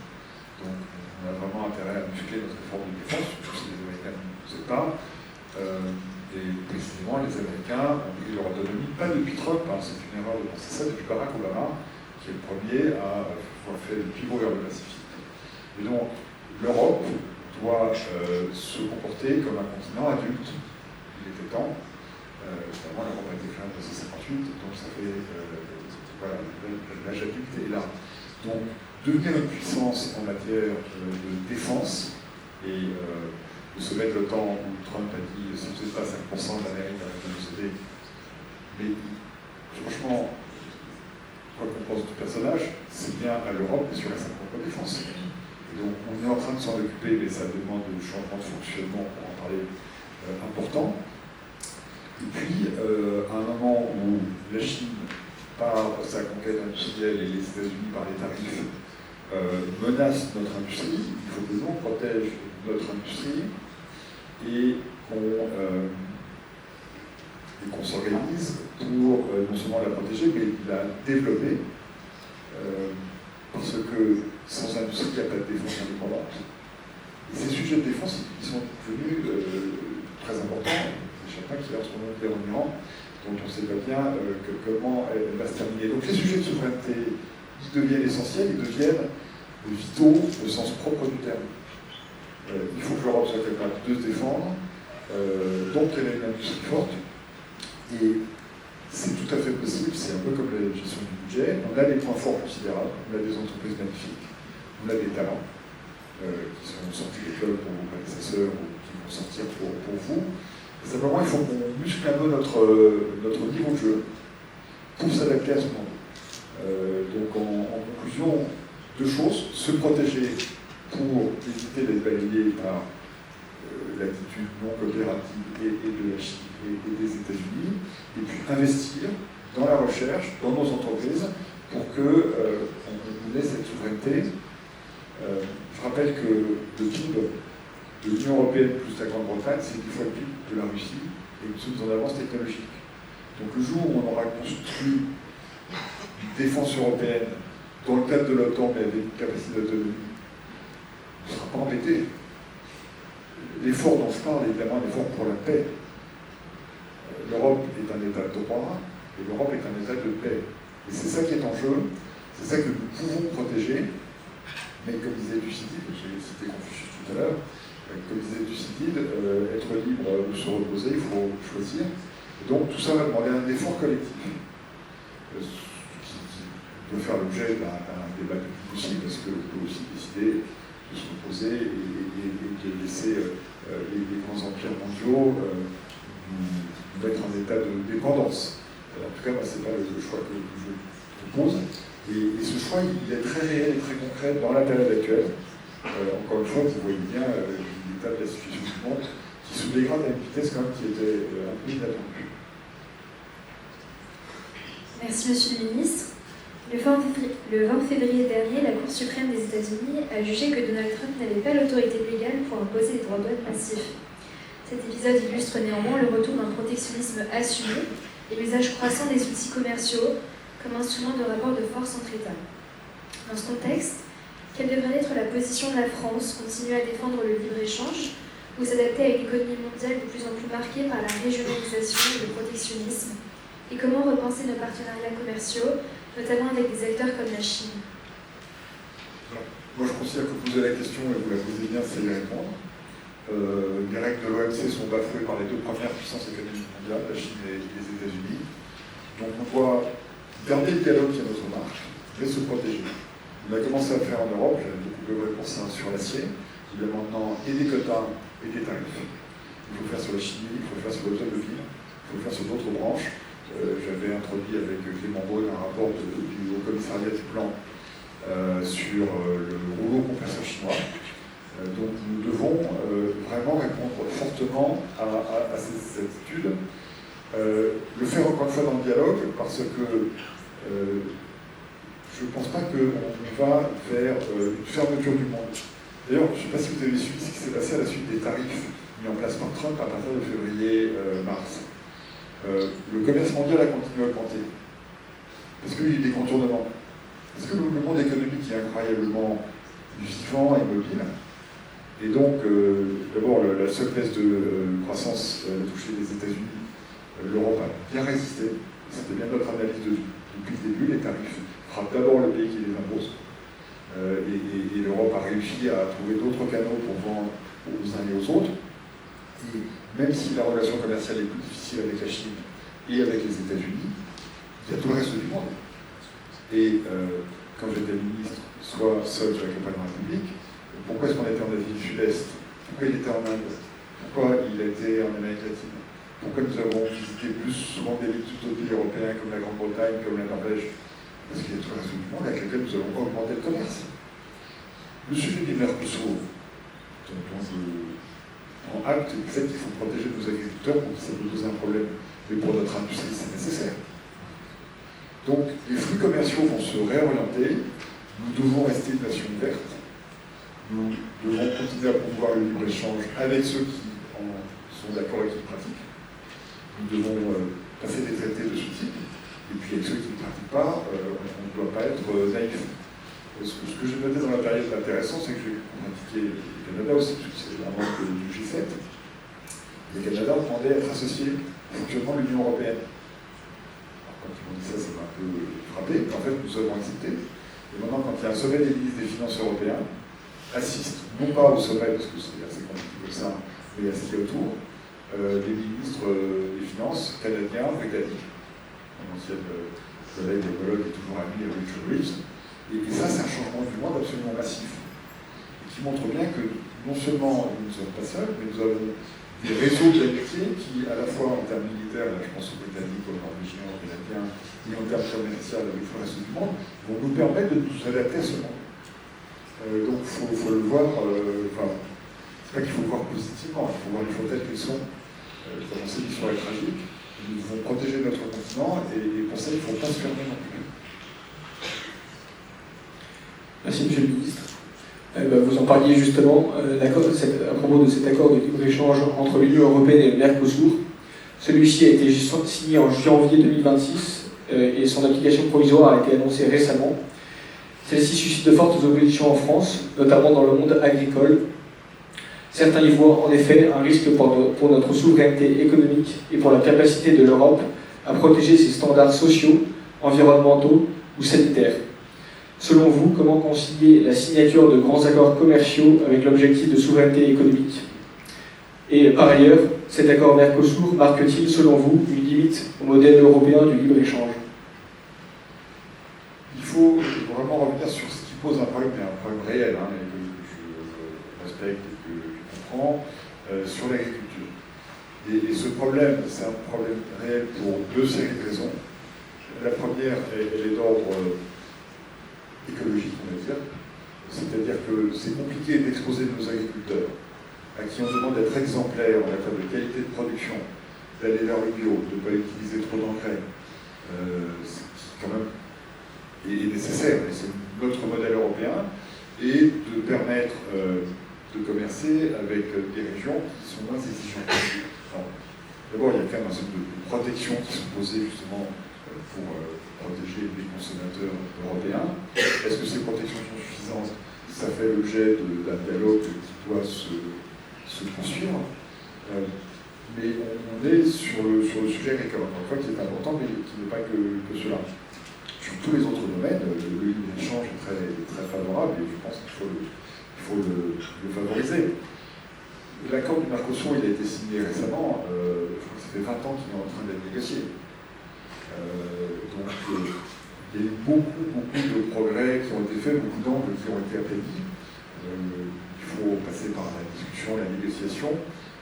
Donc on a vraiment intérêt à muscler notre effort de défense, surtout si les Américains ne nous aident pas. Et précisément, les Américains ont pris leur autonomie, pas depuis Trump, hein, c'est une erreur de penser ça, depuis Barack Obama, qui est le premier à avoir fait le pivot vers le Pacifique. Et donc, l'Europe doit se comporter comme un continent adulte. Il était temps. Évidemment, l'Europe a été créée en 1958, donc ça fait. Voilà, l'âge adulte est là. Donc, devenir une puissance en matière de défense et le sommet de l'OTAN où Trump a dit si vous n'êtes pas 5% de l'Amérique, on va nous aider. Mais franchement, quoi qu'on pense du personnage, c'est bien à l'Europe d'assurer sa propre défense. Et donc on est en train de s'en occuper, mais ça demande un changement de fonctionnement, pour en parler, important. Et puis, à un moment où la Chine, par sa conquête industrielle et les États-Unis par les tarifs, menace notre industrie, il faut que nous protège notre industrie et qu'on s'organise pour non seulement la protéger, mais la développer. Parce que sans industrie, il n'y a pas de défense indépendante. Et ces sujets de défense, ils sont devenus très importants. Chacun qui est en ce moment en Iran, dont on ne sait pas bien comment elle va se terminer. Donc les sujets de souveraineté, ils deviennent essentiels, ils deviennent vitaux au sens propre du terme. Il faut que l'Europe soit capable de se défendre, donc elle a une industrie forte, et c'est tout à fait possible, c'est un peu comme la gestion du budget, on a des points forts considérables, on a des entreprises magnifiques, on a des talents qui sont sortis des clubs pour vos prédécesseurs ou qui vont sortir pour vous. Et simplement, il faut qu'on muscle un peu notre niveau de jeu pour s'adapter à ce monde. Donc en conclusion, deux choses, se protéger pour éviter d'être balayé par l'attitude non coopérative et de la Chine et des États-Unis, et puis investir dans la recherche, dans nos entreprises, pour qu'on ait cette souveraineté. Je rappelle que le PIB de l'Union européenne plus la Grande-Bretagne, c'est 10 fois le PIB de la Russie, et nous sommes en avance technologique. Donc le jour où on aura construit une défense européenne dans le cadre de l'OTAN, mais avec une capacité d'autonomie, on ne sera pas embêté. L'effort dont je parle est évidemment un effort pour la paix. L'Europe est un État de droit et l'Europe est un État de paix. Et c'est ça qui est en jeu, c'est ça que nous pouvons protéger. Mais comme disait Thucydide, j'ai cité Confucius tout à l'heure, comme disait Thucydide, être libre ou se reposer, il faut choisir. Et donc tout ça va demander un effort collectif, qui peut faire l'objet d'un débat public aussi, parce qu'on peut aussi décider de se reposer et de laisser les grands empires mondiaux nous mettre en état de dépendance. En tout cas, moi, ce n'est pas le choix que je propose. Et ce choix, il est très réel et très concret dans la période actuelle. Encore une fois, vous voyez bien l'état de la situation du monde qui se dégrade à une vitesse quand même qui était un peu inattendue. Merci, Monsieur le Ministre. Le 20 février dernier, la Cour suprême des États-Unis a jugé que Donald Trump n'avait pas l'autorité légale pour imposer des droits de douane massifs. Cet épisode illustre néanmoins le retour d'un protectionnisme assumé et l'usage croissant des outils commerciaux comme instrument de rapport de force entre États. Dans ce contexte, quelle devrait être la position de la France? Continuer à défendre le libre-échange ou s'adapter à une économie mondiale de plus en plus marquée par la régionalisation et le protectionnisme? Et comment repenser nos partenariats commerciaux, notamment avec des acteurs comme la Chine? Moi, je considère que vous posez la question et vous la posez bien, c'est y répondre. Les règles de l'OMC sont bafouées par les deux premières puissances économiques mondiales, la Chine et les États-Unis. Donc on doit garder le dialogue qui est notre marque, mais se protéger. On a commencé à faire en Europe, j'avais beaucoup de pour ça sur l'acier. Il y a maintenant et des quotas et des tarifs. Il faut le faire sur la chimie, il faut le faire sur l'automobile, il faut le faire sur d'autres branches. J'avais introduit avec Clément Beaune un rapport du Haut Commissariat du Plan sur le rouleau compresseur chinois. Donc nous devons vraiment répondre fortement à cette étude. Le faire encore une fois dans le dialogue, parce que je ne pense pas qu'on va vers une fermeture du monde. D'ailleurs, je ne sais pas si vous avez suivi ce qui s'est passé à la suite des tarifs mis en place par Trump à partir de février-mars. Le commerce mondial a continué à augmenter. Parce qu'il y a eu des contournements. Parce que le monde économique est incroyablement vivant et mobile. Et donc, d'abord, la seule baisse de croissance a touché les États-Unis. L'Europe a bien résisté. C'était bien notre analyse depuis le début. Les tarifs frappent d'abord le pays qui les impose. Et l'Europe a réussi à trouver d'autres canaux pour vendre aux uns et aux autres. Et même si la relation commerciale est plus difficile avec la Chine et avec les États-Unis, il y a tout le reste du monde. Et quand j'étais ministre, soit seul sur la campagne de la République, pourquoi est-ce qu'on était en Asie du Sud-Est? Pourquoi il était en Inde? Pourquoi il était en Amérique latine? Pourquoi nous avons visité plus souvent des pays européens comme la Grande-Bretagne, comme la Norvège? Parce qu'il y a tout le reste du monde avec lequel nous avons augmenté le commerce. Le sujet du Mercosur, dont je prends acte du fait qu'il faut protéger nos agriculteurs pour que ça nous pose un problème, mais pour notre industrie, c'est nécessaire. Donc, les flux commerciaux vont se réorienter. Nous devons rester une nation ouverte. Nous devons continuer à promouvoir le libre-échange avec ceux qui en sont d'accord et qui le pratiquent. Nous devons passer des traités de ce type. Et puis avec ceux qui ne pratiquent pas, on ne doit pas être naïf. Ce que j'ai noté dans la période intéressant, c'est que j'ai pratiqué le Canada aussi, puisque c'est un membre du G7. Le Canada demandait à être associé au fonctionnement de l'Union européenne. Alors, quand ils m'ont dit ça, ça m'a un peu frappé. En fait, nous avons accepté. Et maintenant, quand il y a un sommet des ministres des Finances européens, assiste, non pas au sommet, parce que c'est assez compliqué comme ça, mais à ce qu'il y a autour, des ministres des Finances canadiens, britanniques. Mon ancienne collègue écologue est toujours ami avec Richard Reeves. Et ça, c'est un changement du monde absolument massif. Et qui montre bien que non seulement nous ne sommes pas seuls, mais nous avons des réseaux d'amitié qui, à la fois en termes militaires, là je pense aux Britanniques, aux Norvégiens, aux Canadiens, et en termes commerciaux avec le reste du monde, vont nous permettre de nous adapter à ce monde. Donc il faut le voir, c'est pas qu'il faut le voir positivement, il faut voir les choses telles qu'elles sont. Comme on sait, l'histoire est tragique, nous devons protéger notre continent, et pour ça, il ne faut pas se fermer non plus. Merci, Monsieur le Ministre. Vous en parliez justement à propos de cet accord de libre-échange entre l'Union européenne et le Mercosur. Celui-ci a été signé en janvier 2026 et son application provisoire a été annoncée récemment. Celle-ci suscite de fortes oppositions en France, notamment dans le monde agricole. Certains y voient en effet un risque pour notre souveraineté économique et pour la capacité de l'Europe à protéger ses standards sociaux, environnementaux ou sanitaires. Selon vous, comment concilier la signature de grands accords commerciaux avec l'objectif de souveraineté économique? Et par ailleurs, cet accord Mercosur marque-t-il, selon vous, une limite au modèle européen du libre-échange? Il faut vraiment revenir sur ce qui pose un problème, mais un problème réel, et que je respecte et que je comprends, sur l'agriculture. Et ce problème, c'est un problème réel pour deux séries de raisons. La première, elle est d'ordre écologique, on va dire. C'est-à-dire que c'est compliqué d'exposer nos agriculteurs, à qui on demande d'être exemplaires en matière de qualité de production, d'aller vers le bio, de ne pas utiliser trop d'engrais, ce qui quand même est nécessaire, et c'est notre modèle européen, et de permettre de commercer avec des régions qui sont moins exigeantes. D'abord, il y a quand même un certain nombre de protections qui sont posées justement pour protéger les consommateurs européens. Est-ce que ces protections sont suffisantes? Ça fait l'objet d'un dialogue qui doit se poursuivre. Mais on est sur le sujet agricole, encore une fois, qui est important, mais qui n'est pas que cela. Sur tous les autres domaines, le libre-échange est très, très favorable et je pense qu'il faut le favoriser. L'accord du Mercosur, il a été signé récemment, je crois que ça fait 20 ans qu'il est en train d'être négocié. Donc il y a eu beaucoup de progrès qui ont été faits, beaucoup d'angles qui ont été apaisis. Il faut passer par la discussion, la négociation,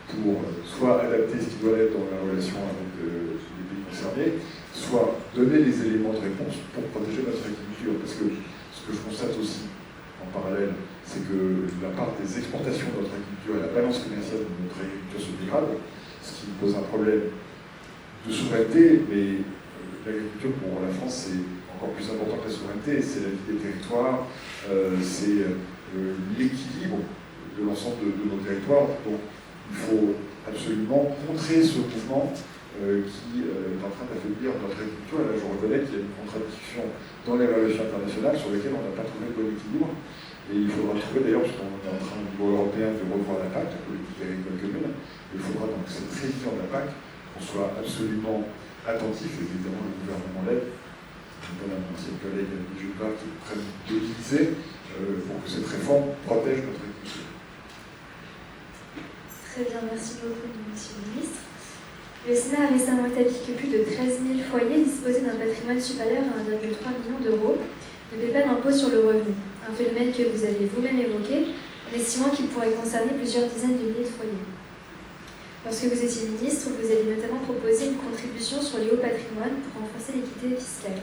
pour soit adapter ce qui doit être dans la relation avec les pays concernés, soit donner les éléments de réponse pour protéger notre agriculture. Parce que ce que je constate aussi en parallèle, c'est que la part des exportations de notre agriculture et la balance commerciale de notre agriculture se dégrade, ce qui pose un problème de souveraineté, mais l'agriculture pour la France c'est encore plus important que la souveraineté, c'est la vie des territoires, c'est l'équilibre de l'ensemble de nos territoires. Donc il faut absolument contrer ce mouvement qui est en train d'affaiblir notre agriculture. Et là, je reconnais qu'il y a une contradiction dans les relations internationales sur lesquelles on n'a pas trouvé de bon équilibre. Et il faudra trouver, d'ailleurs, parce qu'on est en train au niveau européen de revoir la PAC, la politique agricole commune, il faudra donc cette révision de la PAC qu'on soit absolument attentif, et évidemment le gouvernement l'aide. Madame l'ancienne collègue Jules qui est très mobilisée pour que cette réforme protège notre agriculture. Très bien, merci beaucoup, Monsieur le Ministre. Le Sénat a récemment établi que plus de 13 000 foyers disposaient d'un patrimoine supérieur à 1,3 million d'euros ne paient pas d'impôt sur le revenu, un phénomène que vous avez vous-même évoqué, en estimant qu'il pourrait concerner plusieurs dizaines de milliers de foyers. Lorsque vous étiez ministre, vous avez notamment proposé une contribution sur les hauts patrimoines pour renforcer l'équité fiscale.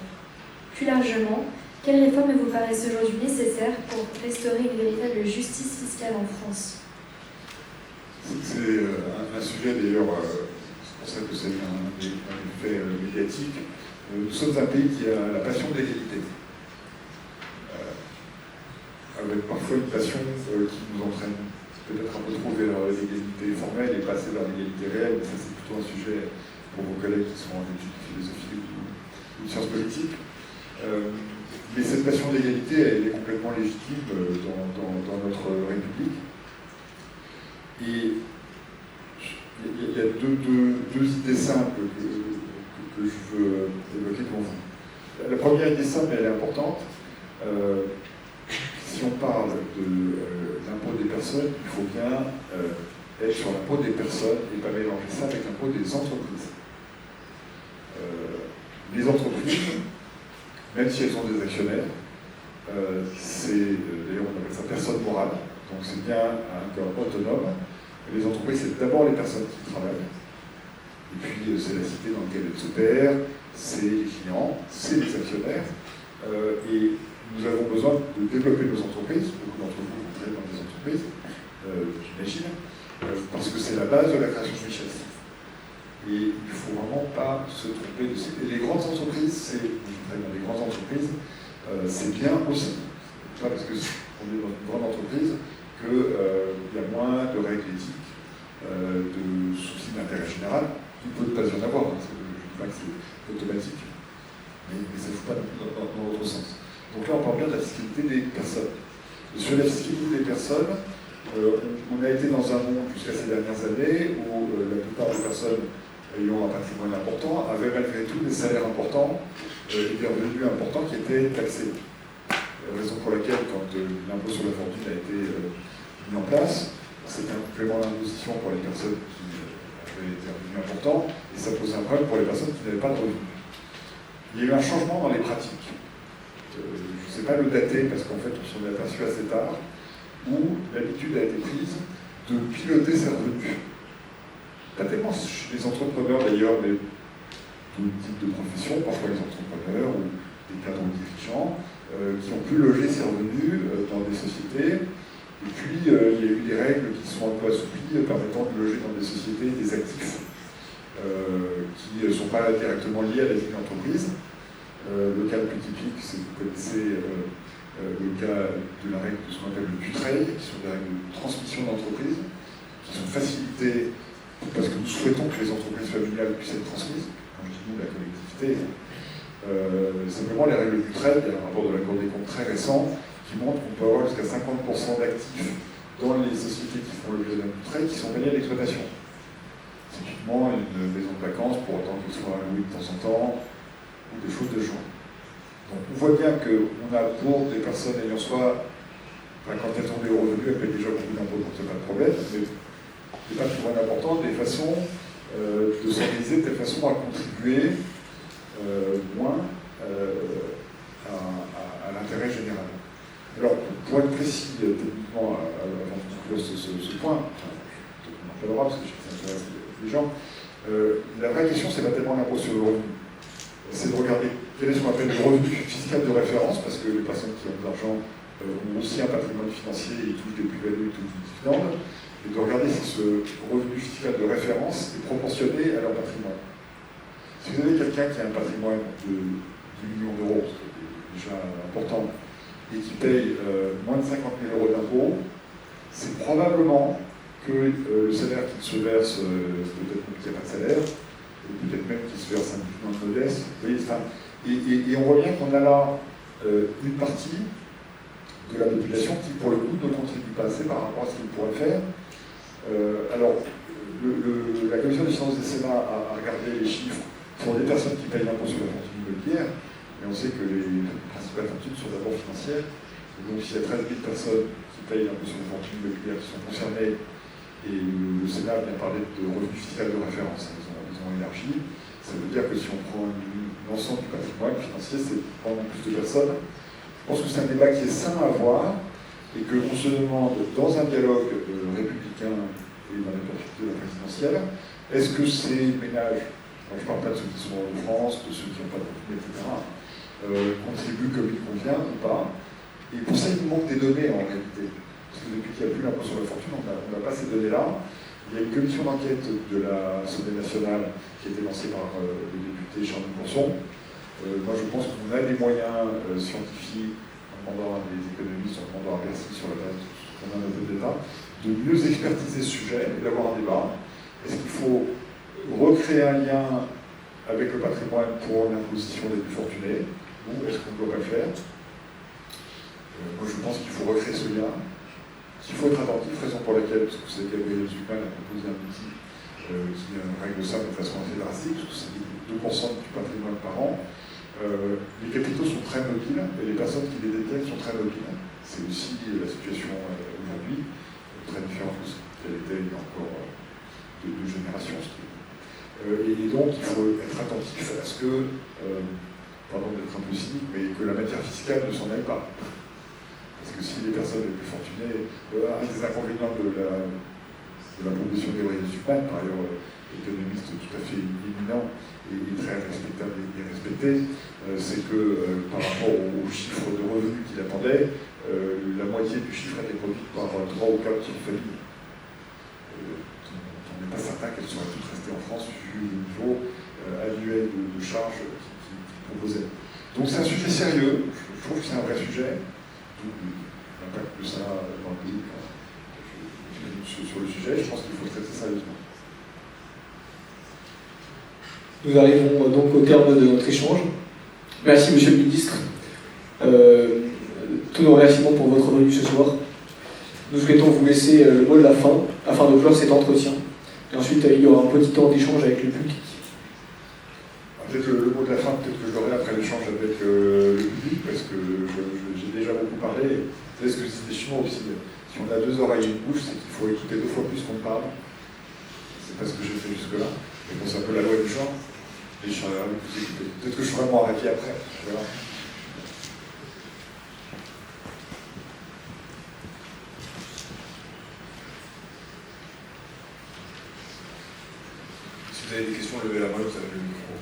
Plus largement, quelles réformes vous paraissent aujourd'hui nécessaires pour restaurer une véritable justice fiscale en France? C'est un sujet d'ailleurs, c'est pour ça que c'est un effet médiatique. Nous sommes un pays qui a la passion de l'égalité, avec parfois une passion qui nous entraîne peut-être un peu trop vers l'égalité formelle et passer vers l'égalité réelle, mais ça c'est plutôt un sujet pour vos collègues qui sont en études de philosophie ou de sciences politiques. Mais cette passion de l'égalité, elle est complètement légitime dans notre République. Et il y a deux idées simples que je veux évoquer pour vous. La première idée simple, elle est importante. Si on parle de l'impôt des personnes, il faut bien être sur l'impôt des personnes et pas mélanger ça avec l'impôt des entreprises. Les entreprises, même si elles ont des actionnaires, c'est, d'ailleurs on appelle ça personne morale, donc c'est bien un corps autonome. Les entreprises, c'est d'abord les personnes qui travaillent, et puis c'est la cité dans laquelle elles s'opèrent, c'est les clients, c'est les actionnaires, et nous avons besoin de développer nos entreprises. Beaucoup d'entre vous vont travailler dans des entreprises, j'imagine, parce que c'est la base de la création de richesse. Et il ne faut vraiment pas se tromper de ces. Et les grandes entreprises, les grandes entreprises, c'est bien aussi. Pas parce qu'on est dans une grande entreprise qu'il y a moins de règles éthiques, de soucis d'intérêt général. Il ne peut pas y en avoir, je ne dis pas que c'est automatique, mais ça ne faut pas dans l'autre sens. Donc là, on parle bien de la fiscalité des personnes. Sur la fiscalité des personnes, On a été dans un monde jusqu'à ces dernières années où la plupart des personnes ayant un patrimoine important avaient malgré tout des salaires importants et des revenus importants qui étaient taxés. Raison pour laquelle, quand l'impôt sur la fortune a été mis en place, c'était un complément d'imposition pour les personnes qui avaient des revenus importants, et ça posait un problème pour les personnes qui n'avaient pas de revenus. Il y a eu un changement dans les pratiques. Je ne sais pas le dater, parce qu'en fait, on s'en est aperçu assez tard, où l'habitude a été prise de piloter ses revenus. Pas tellement chez les entrepreneurs d'ailleurs, mais tout type de profession, parfois les entrepreneurs ou des cadres dirigeants, qui ont pu loger ces revenus dans des sociétés. Et puis, il y a eu des règles qui sont un peu assouplies, permettant de loger dans des sociétés des actifs qui ne sont pas directement liés à la vie de l'entreprise. Le cas le plus typique, c'est que vous connaissez le cas de la règle de ce qu'on appelle le Dutreil, qui sont des règles de transmission d'entreprise, qui sont facilitées parce que nous souhaitons que les entreprises familiales puissent être transmises. Quand je dis nous, la collectivité, simplement les règles du Dutreil, il y a un rapport de la Cour des comptes très récent qui montre qu'on peut avoir jusqu'à 50% d'actifs dans les sociétés qui font l'objet d'un Dutreil qui sont reliés à l'exploitation. Typiquement une maison de vacances, pour autant qu'elle soit louée de temps en temps, ou des choses de genre. Donc on voit bien qu'on a pour des personnes ayant soit, quand elles ont des revenus, elles payent déjà beaucoup d'impôts, donc c'est pas de problème, mais des patrimoines importants, des façons de s'organiser de telle façon à contribuer moins à l'intérêt général. Alors, pour être précis, techniquement, avant de conclure ce point, je vais parce que je sais que ça intéresse les gens, la vraie question, c'est pas tellement l'impôt sur le revenu. C'est de regarder quel est ce qu'on appelle le revenu fiscal de référence, parce que les personnes qui ont de l'argent ont aussi un patrimoine financier, ils touchent des plus-values, ils touchent des dividendes, et de regarder si ce revenu fiscal de référence est proportionné à leur patrimoine. Si vous avez quelqu'un qui a un patrimoine de 10 millions d'euros, ce qui est déjà important, et qui paye moins de 50 000 euros d'impôts, c'est probablement que le salaire qu'il se verse, peut-être même qu'il n'y a pas de salaire, ou peut-être même qu'il se verse un petit peu modeste. Et on voit bien qu'on a là une partie de la population qui, pour le coup, ne contribue pas assez par rapport à ce qu'il pourrait faire. Alors, la commission des finances du Sénat a regardé les chiffres pour des personnes qui payent l'impôt sur la fortune immobilière, mais on sait que les principales fortunes sont d'abord financières. Donc, s'il y a 13 000 personnes qui payent l'impôt sur la fortune immobilière qui sont concernées, et le Sénat vient parler de revenu fiscal de référence, ils ont élargi, ça veut dire que si on prend l'ensemble du patrimoine financier, c'est vraiment plus de personnes. Je pense que c'est un débat qui est sain à avoir, et qu'on se demande, dans un dialogue républicain et dans la perspective de la présidentielle, est-ce que ces ménages, alors je ne parle pas de ceux qui sont en France, de ceux qui n'ont pas de revenus, etc., contribuent comme il convient ou pas. Et pour ça, il nous manque des données en réalité. Parce que depuis qu'il n'y a plus l'impôt sur la fortune, on n'a pas ces données-là. Il y a une commission d'enquête de l'Assemblée nationale qui a été lancée par le député Charles Courson. Moi, je pense qu'on a des moyens scientifiques, en demandant à des économistes, en demandant à Bercy sur la base qu'on a un peu d'État, de mieux expertiser ce sujet et d'avoir un débat. Est-ce qu'il faut recréer un lien avec le patrimoine pour l'imposition des plus fortunés, ou est-ce qu'on ne doit pas le faire? Moi, je pense qu'il faut recréer ce lien, qu'il faut être attentif, raison pour laquelle, parce que vous savez qu'Gabriel Zucman a proposé un outil qui règle ça de façon assez drastique, parce que c'est 2% du patrimoine par an. Les capitaux sont très mobiles, et les personnes qui les détiennent sont très mobiles. C'est aussi la situation aujourd'hui, très différente de ce qu'elle était il y a encore deux générations. Et donc, il faut être attentif à ce que, pardon d'être un peu cynique, mais que la matière fiscale ne s'en aille pas. Parce que si les personnes les plus fortunées, un des inconvénients de la proposition de Gabriel Zucman, par ailleurs économiste tout à fait éminent et très respectable et respecté, c'est que par rapport aux chiffres de revenus qu'il attendait, la moitié du chiffre a été produite par 3 ou 4 familles. On n'est pas certain qu'elles seraient toutes restées en France vu le niveau annuel de charges qu'il proposait. Donc c'est un sujet sérieux, je trouve que c'est un vrai sujet. L'impact de ça dans le pays sur le sujet, je pense qu'il faut le traiter sérieusement. Nous arrivons donc au terme de notre échange. Merci Monsieur le Ministre. Tous nos remerciements pour votre venue ce soir. Nous souhaitons vous laisser le mot de la fin, afin de clore cet entretien. Et ensuite, il y aura un petit temps d'échange avec le public. Peut-être le mot de la fin, peut-être que je l'aurai après l'échange avec le public, parce que j'ai déjà beaucoup parlé. Vous savez ce que disent les Chinois aussi, si on a 2 oreilles et une bouche, c'est qu'il faut écouter 2 fois plus qu'on parle. C'est pas ce que j'ai fait jusque-là. Mais bon, c'est un peu la loi du genre. Et je serais ravi de vous écouter. Peut-être que je ferai mon avis après. Je verrai. Si vous avez des questions, levez la main, vous avez le micro.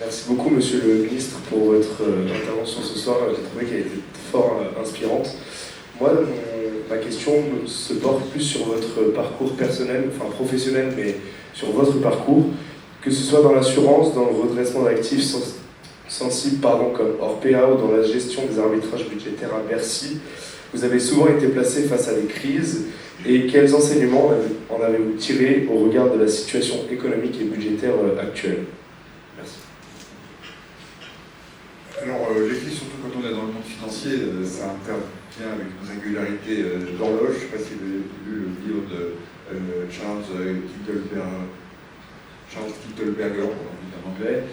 Merci beaucoup, Monsieur le Ministre, pour votre intervention ce soir. J'ai trouvé qu'elle était fort inspirante. Moi, ma question se porte plus sur votre parcours personnel, enfin professionnel, mais sur votre parcours, que ce soit dans l'assurance, dans le redressement d'actifs sensibles, comme Orpea, ou dans la gestion des arbitrages budgétaires à Bercy. Vous avez souvent été placé face à des crises, et quels enseignements en avez-vous tiré au regard de la situation économique et budgétaire actuelle? Merci. Alors, les crises, surtout quand on est dans le monde financier, ça intervient avec une régularité d'horloge. Je ne sais pas si vous avez lu le livre de Charles Kittelberger, en anglais,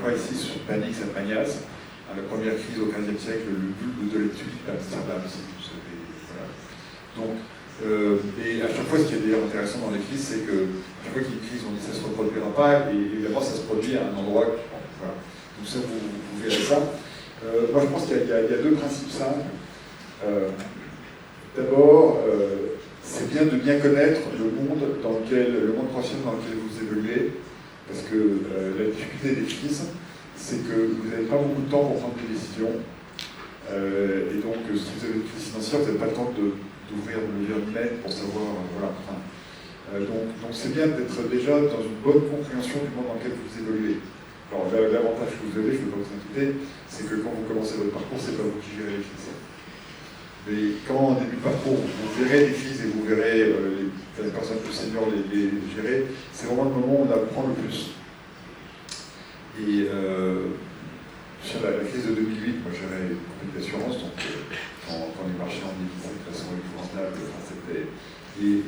Crisis, Panics and Manias. La première crise au XVe siècle, le bulbe de l'étude d'Amsterdam. Voilà. Donc, et à chaque fois, ce qui est d'ailleurs intéressant dans les crises, c'est que à chaque fois qu'il y a une crise, on dit que ça ne se reproduira pas, et évidemment, ça se produit à un endroit. Voilà. Donc ça, vous verrez ça. Moi, je pense qu'il y a 2 principes simples. D'abord, c'est bien de bien connaître le monde professionnel dans lequel vous évoluez, parce que la difficulté des crises, c'est que vous n'avez pas beaucoup de temps pour prendre des décisions. Et donc, si vous avez une crise financière, vous n'avez pas le temps d'ouvrir le lire email pour savoir. Voilà. Donc c'est bien d'être déjà dans une bonne compréhension du monde dans lequel vous évoluez. Alors, l'avantage que vous avez, je ne veux pas vous inquiéter, c'est que quand vous commencez votre parcours, c'est pas vous qui gérez les crises. Mais quand en début de parcours, vous verrez les crises et vous verrez les personnes plus seniors les gérer, c'est vraiment le moment où on apprend le plus. Et sur la crise de 2008, moi j'avais une compagnie d'assurance, donc quand les marchés en divisé de façon épouvantable, et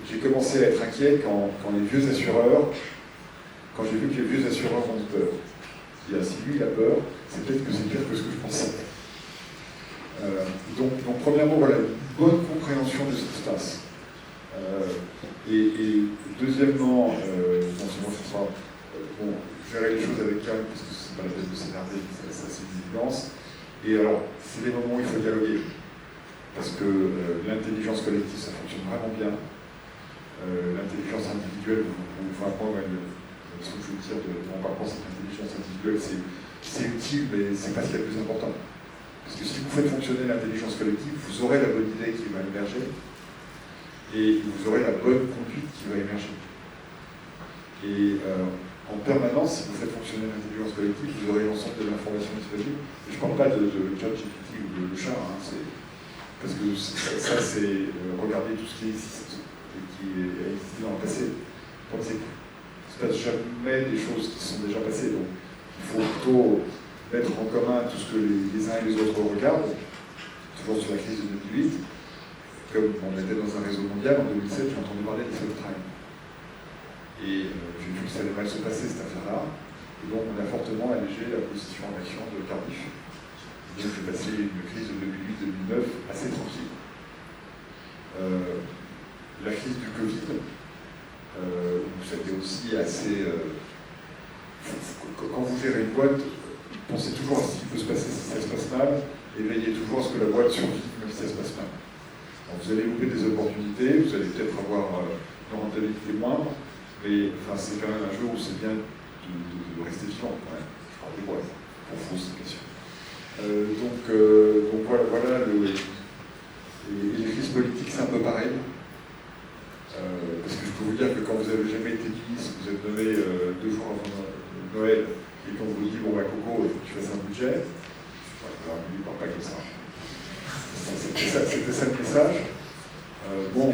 j'ai commencé à être inquiet quand les vieux assureurs, quand j'ai vu que les vieux assureurs ont peur. Si lui il a peur, c'est peut-être que c'est pire que ce que je pensais. Donc premièrement, voilà, une bonne compréhension de ce qui se passe. Et deuxièmement, gérer les choses avec calme, parce que c'est pas la peine de s'énerver, ça c'est une évidence. Et alors, c'est des moments où il faut dialoguer, parce que l'intelligence collective, ça fonctionne vraiment bien. L'intelligence individuelle, vous apprendre ce que je veux dire de mon parcours, cette intelligence individuelle, c'est utile, mais c'est pas ce qui est le plus important. Parce que si vous faites fonctionner l'intelligence collective, vous aurez la bonne idée qui va émerger, et vous aurez la bonne conduite qui va émerger. Et en permanence, si vous faites fonctionner l'intelligence collective, vous aurez l'ensemble de l'information disponible. Je ne parle pas de ChatGPT ou de chat, parce que ça c'est regarder tout ce qui existe et qui a existé dans le passé. Donc il ne se passe jamais des choses qui sont déjà passées. Donc il faut plutôt mettre en commun tout ce que les uns et les autres regardent, toujours sur la crise de 2008. Comme on était dans un réseau mondial, en 2007, j'ai entendu parler des subprimes. Et j'ai vu que ça allait mal se passer, cette affaire-là. Et donc, on a fortement allégé la position en action de Cardiff. Donc, j'ai passé une crise de 2008-2009 assez tranquille. La crise du Covid, c'était aussi assez... quand vous gérez une boîte, pensez toujours à ce qui peut se passer si ça se passe mal, et veillez toujours à ce que la boîte survive, même si ça se passe mal. Donc, vous allez louper des opportunités, vous allez peut-être avoir une rentabilité moindre, mais enfin, c'est quand même un jeu où c'est bien de rester vigilant quand même. Je parle des boîtes, pour vous, c'est bien sûr. Donc voilà, les crises politiques, c'est un peu pareil. Parce que je peux vous dire que quand vous n'avez jamais été ministre, vous êtes nommé 2 jours avant Noël, et qu'on vous dit, bon bah Coco, il faut que tu fasses un budget, voilà, lui, il ne parle pas comme ça. C'était ça le message. Bon, au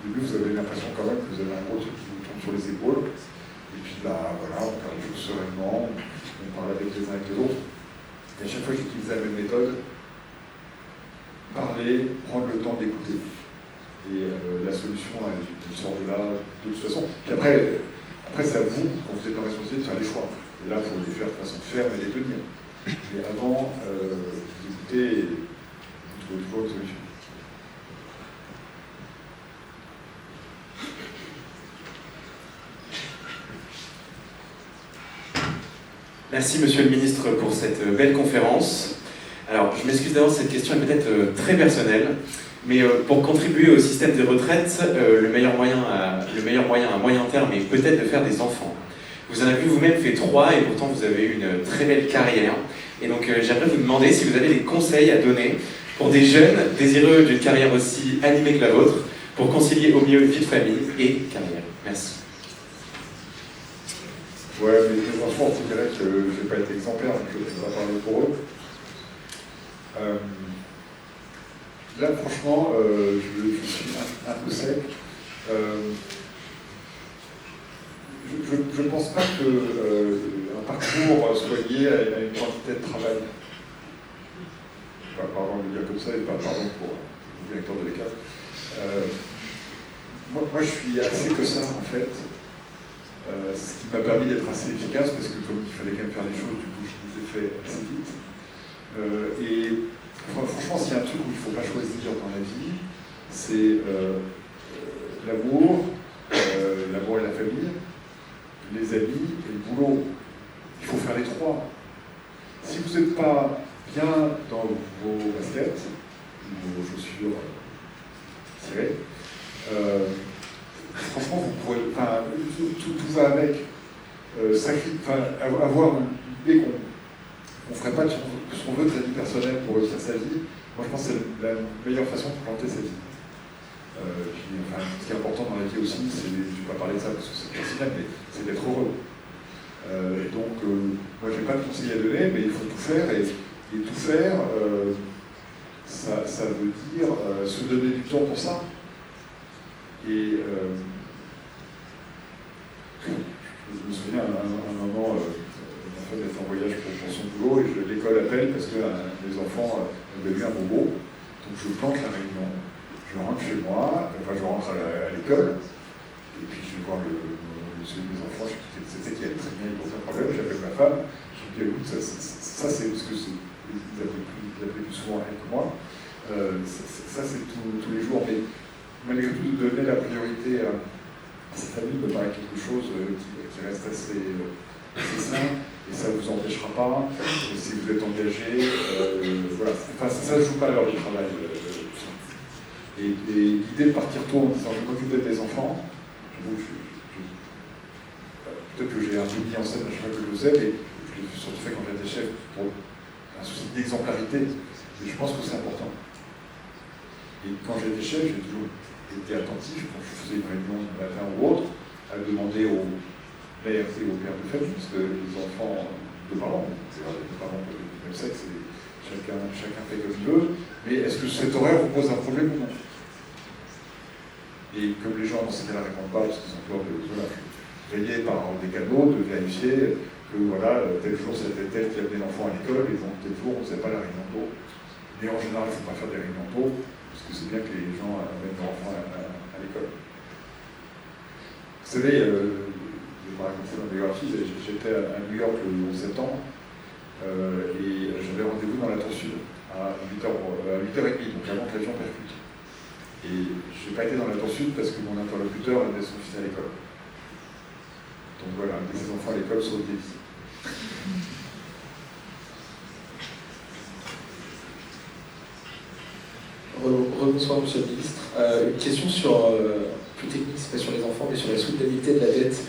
début, vous avez l'impression quand même que vous avez un gros truc qui vous tombe sur les épaules. parler, prendre le temps d'écouter. Et la solution, elle sort de là de toute façon. Puis après c'est à vous, quand vous êtes en responsabilité, de faire les choix. Et là, il faut les faire de façon ferme et les tenir. Mais avant, vous écoutez et vous trouvez toujours une solution. Merci Monsieur le Ministre pour cette belle conférence. Alors, je m'excuse d'avance, cette question est peut-être très personnelle, mais pour contribuer au système des retraites, le meilleur moyen à moyen terme est peut-être de faire des enfants. Vous en avez vous-même fait 3 et pourtant vous avez eu une très belle carrière. Et donc j'aimerais vous demander si vous avez des conseils à donner pour des jeunes désireux d'une carrière aussi animée que la vôtre, pour concilier au mieux vie de famille et carrière. Merci. Ouais, mais les enfants, je dirais que je n'ai pas été exemplaire, donc je ne vais pas parler pour eux. Là, franchement, je suis un peu sec. Je ne pense pas qu'un parcours soit lié à une quantité de travail. Pardon de le dire comme ça, et pas pardon pour le directeur de l'école. Moi, je suis assez que ça, en fait. Ce qui m'a permis d'être assez efficace, parce que comme il fallait quand même faire les choses, du coup, je les ai fait assez vite. Et franchement, s'il y a un truc où il ne faut pas choisir dans la vie, c'est l'amour et la famille, les amis et le boulot. Il faut faire les 3. Si vous n'êtes pas bien dans vos baskets, vos chaussures serrées, franchement, vous pourrez, tout va avec. Avoir l'idée qu'on ne ferait pas de ce qu'on veut de sa vie personnelle pour réussir sa vie, moi je pense que c'est la meilleure façon de planter sa vie. Ce qui est important dans la vie aussi, je ne vais pas parler de ça parce que c'est personnel, mais c'est d'être heureux. Moi je n'ai pas de conseils à donner, mais il faut tout faire, et tout faire, ça veut dire se donner du temps pour ça. Et je me souviens à un moment, ma femme était en voyage pour son boulot, et l'école appelle parce que les enfants avaient eu un bobo. Donc je plante la réunion, je rentre chez moi, je rentre à l'école, et puis je vais voir celui de mes enfants, c'était qui allait très bien, il posait un problème, j'appelle ma femme, je lui dis écoute, ça c'est parce que ils appelaient plus souvent elle que moi, ça c'est tous les jours, mais malgré tout, de donner la priorité à sa famille me paraît quelque chose qui reste assez sain, et ça ne vous empêchera pas, et si vous êtes engagé, voilà. Ça ne joue pas à l'heure du travail. Et l'idée de partir tôt en disant je m'occupe des enfants, peut-être que j'ai un peu mis en scène à chaque fois que je le sais, mais je l'ai surtout fait quand j'étais chef pour un souci d'exemplarité, et je pense que c'est important. Et quand j'étais chef, j'ai toujours été attentif, quand je faisais une réunion le matin ou autre, à demander aux mères et aux pères de famille, parce que les enfants de parents, c'est-à-dire les parents du même sexe, chacun fait comme il veut, mais est-ce que cet horaire vous pose un problème ou non? Et comme les gens dans ces cas-là ne répondent pas, parce qu'ils ont peur de veiller par des canaux, de vérifier que tel jour c'était tel qui amenait l'enfant à l'école, et donc tel jour on ne faisait pas la réunion tôt. Mais en général, il ne faut pas faire des réunions tôt, parce que c'est bien que les gens amènent leur enfant à l'école. Vous savez, je vais vous raconter ma biographie, j'étais à New York le 11 septembre, et j'avais rendez-vous dans la tour sud à 8h30, donc avant que l'avion percute. Et je n'ai pas été dans la tour sud parce que mon interlocuteur amenait son fils à l'école. Donc voilà, amener ses enfants à l'école sur le défi. Rebonsoir, Monsieur le Ministre. Une question plus technique, c'est pas sur les enfants, mais sur la soutenabilité de la dette.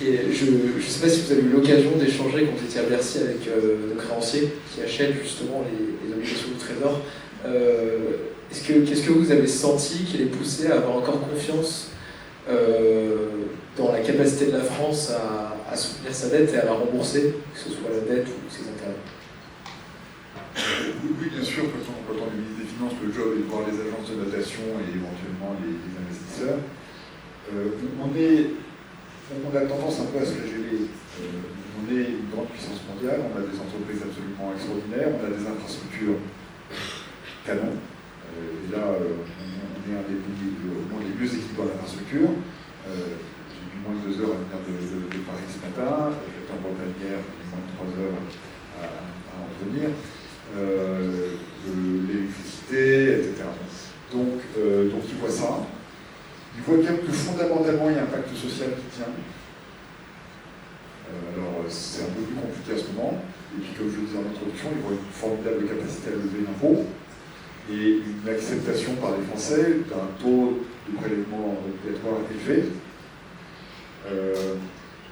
Et je ne sais pas si vous avez eu l'occasion d'échanger quand vous étiez à Bercy avec nos créanciers qui achètent justement les obligations du Trésor. Qu'est-ce que vous avez senti qui les poussait à avoir encore confiance dans la capacité de la France à soutenir sa dette et à la rembourser, que ce soit la dette ou ses intérêts? Oui, bien sûr, quand on est ministre des Finances, le job est de voir les agences de notation et éventuellement les investisseurs. On a tendance un peu à se flageller. On est une grande puissance mondiale, on a des entreprises absolument extraordinaires, on a des infrastructures canon. Et là, on est un des pays au monde les mieux équipés en infrastructure. J'ai mis moins de 2 heures à venir de Paris ce matin. J'étais en Bretagne hier, j'ai mis moins de 3 heures à en venir. L'électricité, etc. Donc ils voient ça. Ils voient bien que fondamentalement, il y a un pacte social qui tient. Alors, c'est un peu plus compliqué à ce moment. Et puis, comme je le disais en introduction, ils voient une formidable capacité à lever l'impôt et une acceptation par les Français d'un taux de prélèvement obligatoire élevé,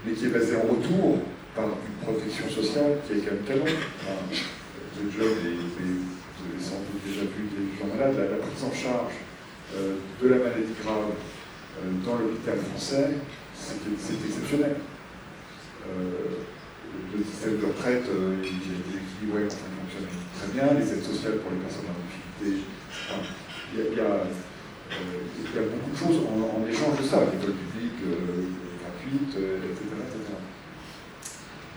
mais qui est basé en retour par une protection sociale qui est quand même canon. Enfin, le job, vous avez sans doute déjà vu des gens malades, la prise en charge de la maladie grave dans l'hôpital français, c'est exceptionnel. Le système de retraite, il est équilibré, enfin, il fonctionne très bien, les aides sociales pour les personnes en difficulté, enfin, il y a beaucoup de choses en échange de ça, l'école publique gratuite, etc.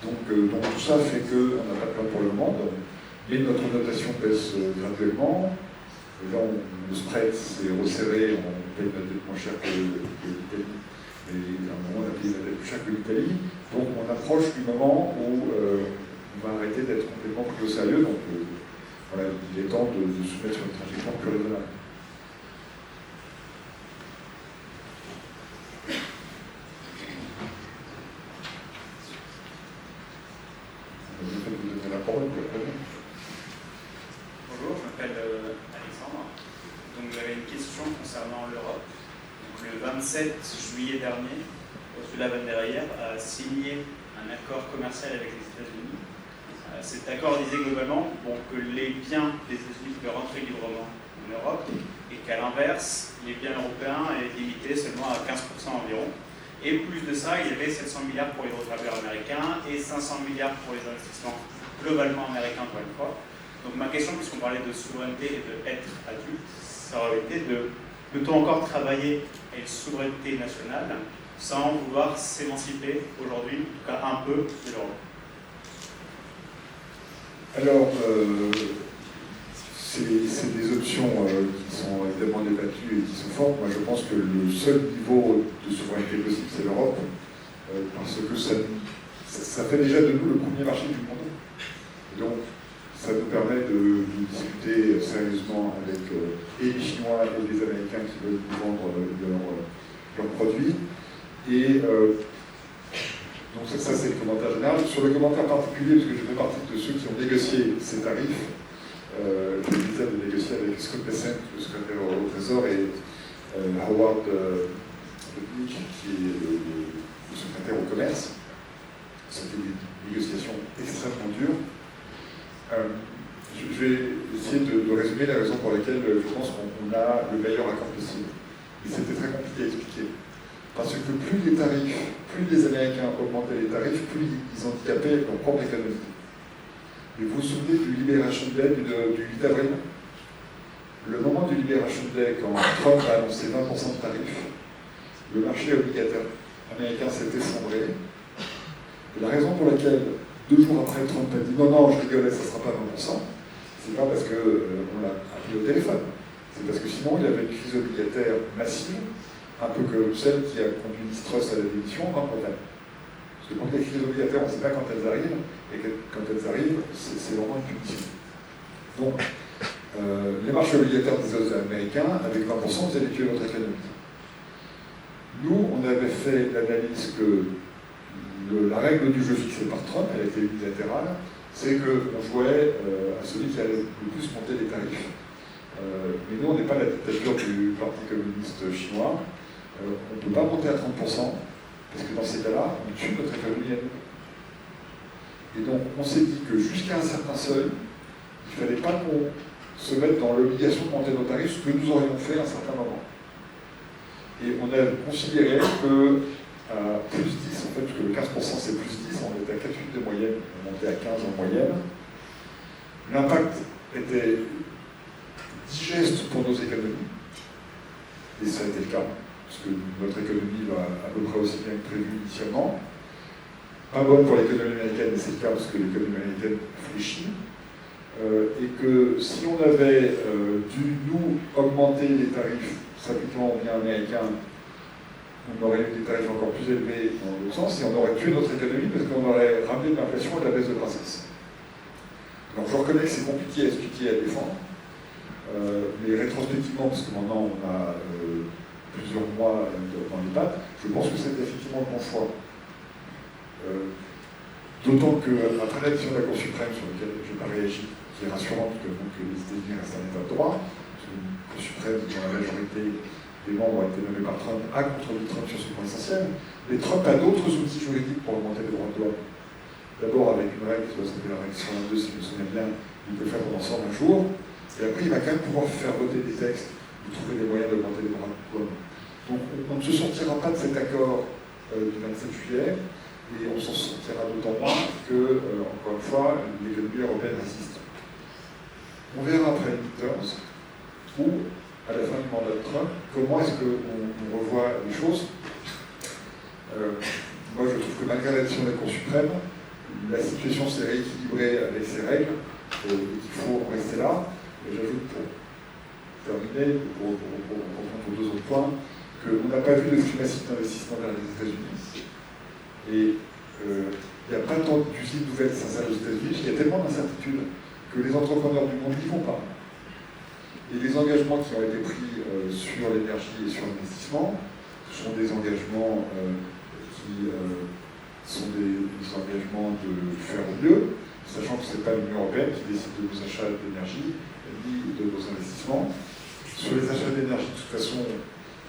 Donc tout ça fait qu'on n'a pas de plan pour le moment, mais notre notation baisse graduellement. Là, le spread s'est resserré, on paye notre dette moins cher que l'Italie, mais à un moment, on a payé notre dette plus cher que l'Italie. Donc, on approche du moment où on va arrêter d'être complètement pris au sérieux. Donc, voilà, il est temps de se mettre sur une trajectoire plus raisonnable. Vous donner la parole, Bonjour, je m'appelle Alexandre. Donc j'avais une question concernant l'Europe. Le 27 juillet dernier, Ursula von der Leyen a signé un accord commercial avec les États-Unis. Cet accord disait globalement que les biens des États-Unis pouvaient rentrer librement en Europe et qu'à l'inverse, les biens européens étaient limités seulement à 15% environ. Et plus de ça, il y avait 700 milliards pour les hydrocarbures américains et 500 milliards pour les investissements globalement américains, encore une fois. Donc ma question, puisqu'on parlait de souveraineté et d'être adulte, ça aurait été peut-on encore travailler à une souveraineté nationale sans vouloir s'émanciper aujourd'hui, en tout cas un peu, de l'Europe? Alors, c'est des options qui sont évidemment débattues et qui sont fortes. Moi, je pense que le seul niveau de souveraineté possible, c'est l'Europe, parce que ça fait déjà de nous le premier marché du monde. Donc, ça nous permet de discuter sérieusement avec et les Chinois et les Américains qui veulent nous vendre leurs produits. Et donc ça c'est le commentaire général. Sur le commentaire particulier, parce que je fais partie de ceux qui ont négocié ces tarifs, j'ai eu l'idée de négocier avec Scott Bessent, le secrétaire au Trésor, et Howard Lutnick, qui est le secrétaire au commerce. C'était des négociations extrêmement dures. Je vais essayer de résumer les raisons pour lesquelles je pense qu'on a le meilleur accord possible. Et c'était très compliqué à expliquer. Parce que plus les Américains augmentaient les tarifs, plus ils handicapaient leur propre économie. Et vous vous souvenez du Liberation Day du 8 avril? Le moment du Liberation Day, quand Trump a annoncé 20% de tarifs, le marché obligataire américain s'est effondré. Et la raison pour laquelle 2 jours après, Trump a dit non, je rigolais, ça ne sera pas 20%, c'est pas parce qu'on l'a appelé au téléphone, c'est parce que sinon il y avait une crise obligataire massive, un peu comme celle qui a conduit Liz Truss à la démission en Bretagne. Parce que quand les crises obligataires, on ne sait pas quand elles arrivent, et quand elles arrivent, c'est vraiment une punition. Donc, les marchés obligataires des Américains, avec 20%, vous allez tuer votre économie. Nous, on avait fait l'analyse que la règle du jeu fixée par Trump, elle était unilatérale, c'est qu'on jouait à celui qui allait le plus monter les tarifs. Mais nous, on n'est pas la dictature du Parti communiste chinois. On ne peut pas monter à 30%, parce que dans ces cas-là, on tue notre économie à nous. Et donc, on s'est dit que jusqu'à un certain seuil, il ne fallait pas qu'on se mette dans l'obligation de monter nos tarifs, ce que nous aurions fait à un certain moment. Et on a considéré que plus 10, en fait, parce que le 15% c'est plus 10, on était à 4,8 de moyenne, on montait à 15 en moyenne. L'impact était digeste pour nos économies, et ça a été le cas, parce que notre économie va à peu près aussi bien que prévu initialement. Pas bonne pour l'économie américaine, mais c'est le cas parce que l'économie américaine fléchit. et que si on avait dû, nous, augmenter les tarifs s'appliquant aux biens américains, on aurait eu des tarifs encore plus élevés dans l'autre sens, et on aurait tué notre économie parce qu'on aurait ramené de l'inflation et de la baisse de croissance. Donc je reconnais que c'est compliqué à expliquer et à défendre, mais rétrospectivement, parce que maintenant on a plusieurs mois dans les pattes, je pense que c'est effectivement le bon choix. D'autant qu'après la décision de la Cour suprême sur laquelle je n'ai pas réagi, qui est rassurante que les États-Unis restent un état de droit, parce que la Cour suprême, dont la majorité des membres ont été nommés par Trump, a contredit Trump sur ce point essentiel, mais Trump a d'autres outils juridiques pour augmenter les droits de l'homme. D'abord avec une règle qui doit s'appeler la règle 122, si je me souviens bien, il peut le faire pendant 120 jours, et après il va quand même pouvoir faire voter des textes, ou trouver des moyens d'augmenter les droits de l'homme. Donc on ne se sortira pas de cet accord du 27 juillet, et on s'en sortira d'autant moins que, encore une fois, l'économie européenne résiste. On verra après les midterms, ou à la fin du mandat de Trump, comment est-ce qu'on revoit les choses. Moi je trouve que malgré la décision de la Cour suprême, la situation s'est rééquilibrée avec ses règles, et qu'il faut rester là. Et j'ajoute pour terminer, pour reprendre pour deux autres points, qu'on n'a pas vu de flux massif d'investissement vers les États-Unis. Et il n'y a pas tant d'usines nouvelles qui s'installent aux États-Unis, il y a tellement d'incertitudes que les entrepreneurs du monde n'y vont pas. Et les engagements qui ont été pris sur l'énergie et sur l'investissement sont des engagements qui sont des engagements de faire mieux, sachant que ce n'est pas l'Union européenne qui décide de nos achats d'énergie ni de nos investissements. Sur les achats d'énergie, de toute façon,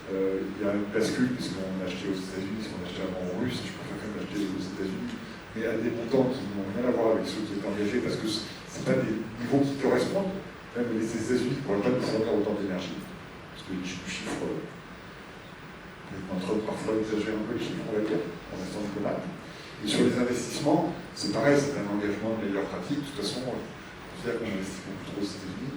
il y a une bascule, puisqu'on a acheté aux États-Unis, ce qu'on a acheté avant en Russe, je préfère quand même acheter aux États-Unis, mais à des montants qui n'ont rien à voir avec ceux qui étaient engagés, parce que ce n'est pas des niveaux qui correspondent. Même les États-Unis ne pourraient pas nous fournir autant d'énergie, parce que les chiffres, Trump parfois exagère un peu les chiffres, on va dire, en restant diplomate. Et sur les investissements, c'est pareil, c'est un engagement de meilleure pratique. De toute façon, on considère qu'on investit beaucoup trop aux États-Unis,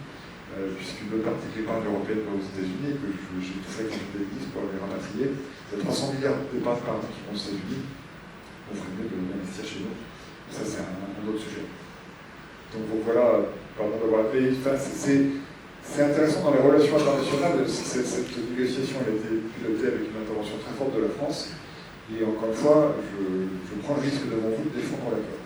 puisqu'une bonne partie de l'épargne européenne va aux États-Unis, et que j'ai tout fait quand j'étais ministre pour les rapatrier. Il y a 300 milliards d'épargne par an qui vont aux États-Unis, on ferait mieux de l'investir chez nous. Ça, c'est un autre sujet. Donc voilà, pardon d'avoir appelé. Enfin, c'est intéressant dans les relations internationales, cette négociation a été pilotée avec une intervention très forte de la France. Et encore une fois, je prends le risque devant vous de défendre l'accord.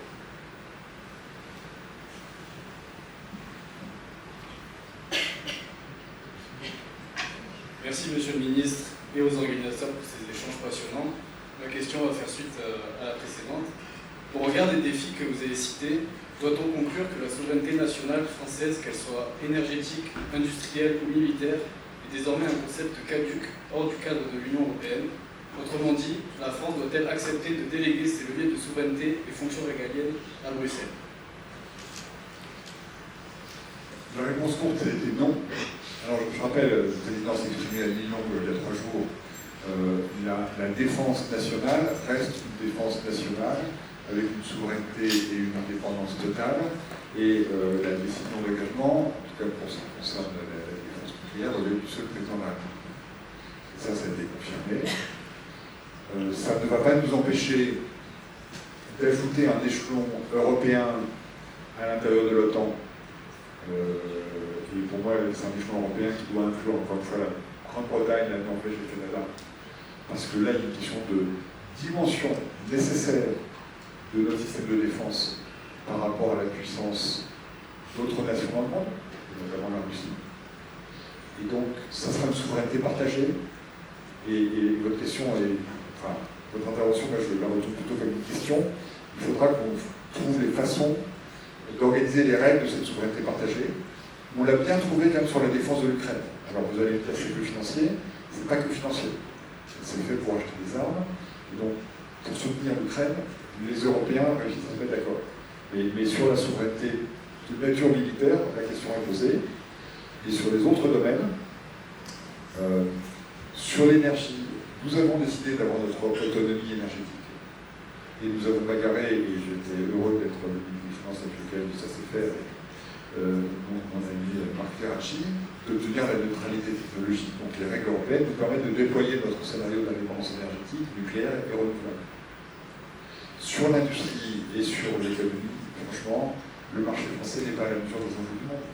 Merci Monsieur le Ministre et aux organisateurs pour ces échanges passionnants. Ma question va faire suite à la précédente. Au regard des défis que vous avez cités, doit-on conclure que la souveraineté nationale française, qu'elle soit énergétique, industrielle ou militaire, est désormais un concept caduc hors du cadre de l'Union européenne? Autrement dit, la France doit-elle accepter de déléguer ses leviers de souveraineté et fonctions régaliennes à Bruxelles? La réponse courte était non. Alors je rappelle, le président s'est exprimé à Lyon il y a 3 jours, la défense nationale reste une défense nationale avec une souveraineté et une indépendance totale, et la décision d'engagement, en tout cas pour ce qui concerne la défense nucléaire, relève du seul président de la République. Ça a été confirmé. Ça ne va pas nous empêcher d'ajouter un échelon européen à l'intérieur de l'OTAN. Et pour moi, c'est un échelon européen qui doit inclure encore une fois la Grande-Bretagne, la Norvège et le Canada. Parce que là, il y a une question de dimension nécessaire de notre système de défense par rapport à la puissance d'autres nations dans le monde, notamment la Russie. Et donc, ça sera une souveraineté partagée. Et votre question est, enfin, votre intervention, moi, je la retourne plutôt comme une question. Il faudra qu'on trouve les façons d'organiser les règles de cette souveraineté partagée. On l'a bien trouvé quand même sur la défense de l'Ukraine. Alors vous allez me dire c'est que financier, c'est pas que financier. C'est fait pour acheter des armes. Et donc, pour soutenir l'Ukraine, les Européens réussissent à se mettre d'accord. Mais sur la souveraineté de nature militaire, la question est posée. Et sur les autres domaines, sur l'énergie, nous avons décidé d'avoir notre autonomie énergétique. Et nous avons bagarré, et j'étais heureux d'être le ministre des Finances avec lequel ça s'est fait, avec mon ami Marc Ferracci, d'obtenir la neutralité technologique. Donc les règles européennes nous permettent de déployer notre scénario d'indépendance énergétique, nucléaire et renouvelable. Sur l'industrie et sur l'économie, franchement, le marché français n'est pas à la mesure des enjeux du monde.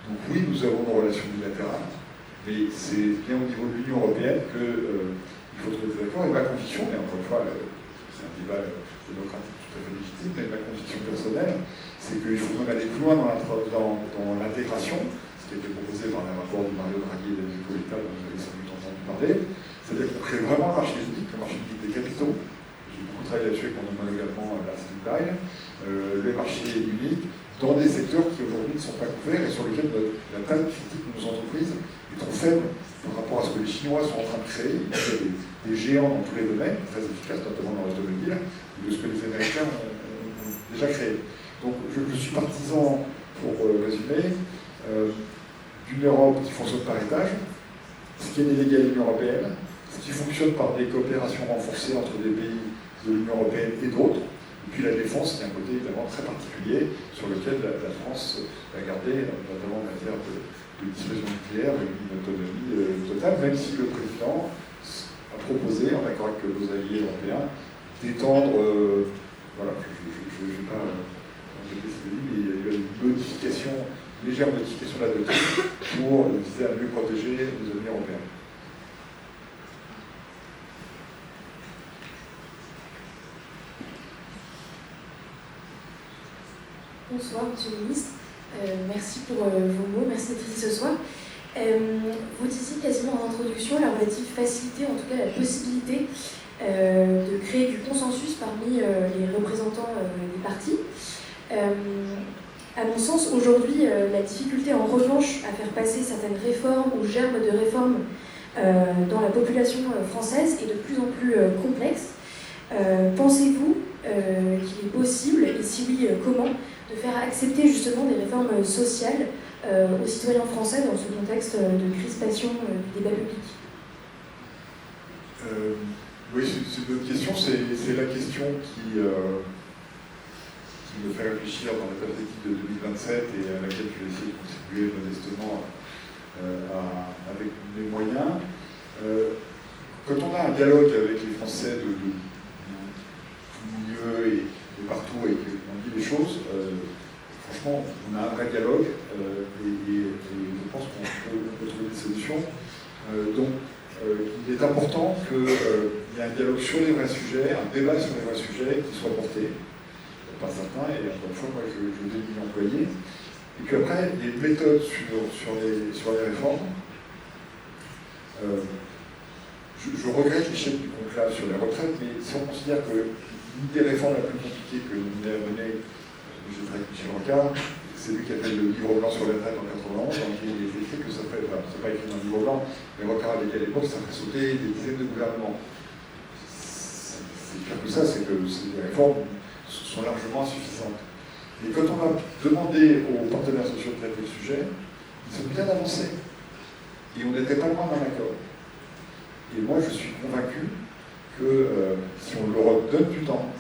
Donc oui, nous avons une relation bilatérale, mais c'est bien au niveau de l'Union européenne qu'il faut trouver des accords. Et ma conviction, mais encore une fois, c'est un débat démocratique tout à fait légitime, mais ma conviction personnelle, c'est qu'il faut même aller plus loin dans l'intégration, ce qui a été proposé par le rapport de Mario Draghi et d'Enrico Letta, dont vous avez sans doute entendu parler. C'est-à-dire qu'on crée vraiment le marché unique des capitaux. J'ai beaucoup travaillé là-dessus avec mon homologue allemand Lars Klingbeil, le marché unique dans des secteurs qui aujourd'hui ne sont pas couverts et sur lesquels la taille critique de nos entreprises est trop faible par rapport à ce que les Chinois sont en train de créer. Il y a des géants dans tous les domaines, très efficaces, notamment dans l'automobile, et de ce que les Américains ont déjà créé. Donc je suis partisan, pour résumer, d'une Europe qui fonctionne par étage, ce qui est délégué à l'Union européenne, ce qui fonctionne par des coopérations renforcées entre des pays de l'Union européenne et d'autres, et puis la défense, qui est un côté évidemment très particulier, sur lequel la France va garder, notamment en matière de dissuasion nucléaire, une autonomie totale, même si le président a proposé, en accord avec nos alliés européens, d'étendre, voilà, je ne vais pas répéter ce que dit, mais il y a une modification, une légère modification de la doctrine pour viser à mieux protéger nos amis européens. Bonsoir, Monsieur le Ministre. Merci pour vos mots, merci d'être ici ce soir. Vous disiez quasiment en introduction la relative facilité, en tout cas la possibilité de créer du consensus parmi les représentants des partis. À mon sens, aujourd'hui, la difficulté en revanche à faire passer certaines réformes ou germes de réformes dans la population française est de plus en plus complexe. Pensez-vous qu'il est possible, et si oui, comment, de faire accepter justement des réformes sociales aux citoyens français dans ce contexte de crispation du débat public? Oui, c'est une bonne question. C'est la question qui me fait réfléchir dans la perspective de 2027 et à laquelle je vais essayer de contribuer modestement avec mes moyens. Quand on a un dialogue avec les Français de tout milieu et partout et qu'on dit les choses, franchement, on a un vrai dialogue et je pense qu'on peut trouver des solutions. Donc, il est important qu'il y ait un dialogue sur les vrais sujets, un débat sur les vrais sujets qui soit porté par certains, et encore une fois, moi je vais m'y employer. Et puis après, les méthodes sur les réformes. Je regrette l'échec du conclave sur les retraites, mais si on considère que l'une des réformes la plus compliquée que nous avons menée, je dirais que M. Rancard, c'est lui qui a fait le livre blanc sur les retraites en 91, dans lequel il est écrit que ça ferait, enfin, c'est pas écrit dans le livre blanc, mais Rancard avait dit à l'époque que ça ferait sauter des dizaines de gouvernements. C'est pire que ça, c'est que les réformes sont largement insuffisantes. Et quand on a demandé aux partenaires sociaux de traiter le sujet, ils ont bien avancé. Et on n'était pas loin d'un accord. Et moi, je suis convaincu que si on leur donne du temps,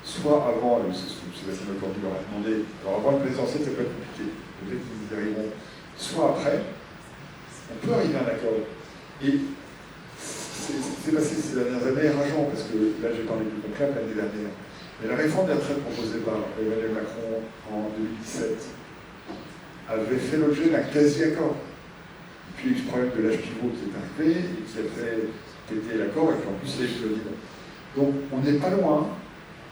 soit avant, Sébastien Lecornu leur a demandé, alors avant le présidentiel, c'est pas compliqué, peut-être qu'ils y arriveront, soit après, on peut arriver à un accord. Et c'est passé ces dernières années rageant, parce que là j'ai parlé du conclave l'année dernière. Mais la réforme des retraites proposée par Emmanuel Macron en 2017 avait fait l'objet d'un quasi-accord. Et puis il y a eu ce problème de l'âge pivot qui est arrivé, et qui a fait péter l'accord, et puis en plus il y a eu le libre. Donc on n'est pas loin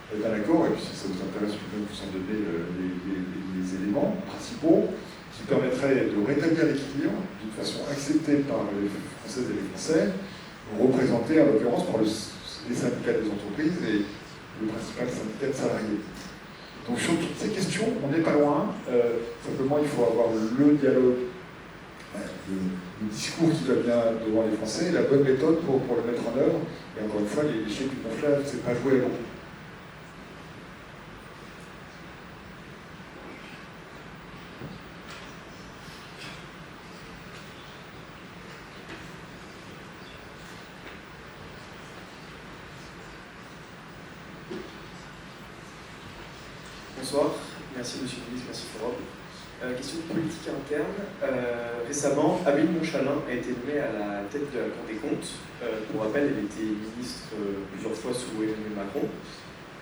d'un accord, et puis si ça vous intéresse, je peux vous en donner les éléments principaux qui permettraient de rétablir l'équilibre d'une façon acceptée par les Françaises et les Français, représentés en l'occurrence par les syndicats des entreprises et le principal syndicat de salariés. Donc sur toutes ces questions, on n'est pas loin. Simplement, il faut avoir le dialogue, le discours qui va bien devant les Français, la bonne méthode pour le mettre en œuvre. Et encore une fois, l'échec du conclave, c'est pas joué à beaucoup. Bonsoir, merci Monsieur le Ministre, merci Forum. Question de politique interne. Récemment, Amélie Montchalin a été nommée à la tête de la Cour des comptes. Pour rappel, elle était ministre plusieurs fois sous Emmanuel Macron.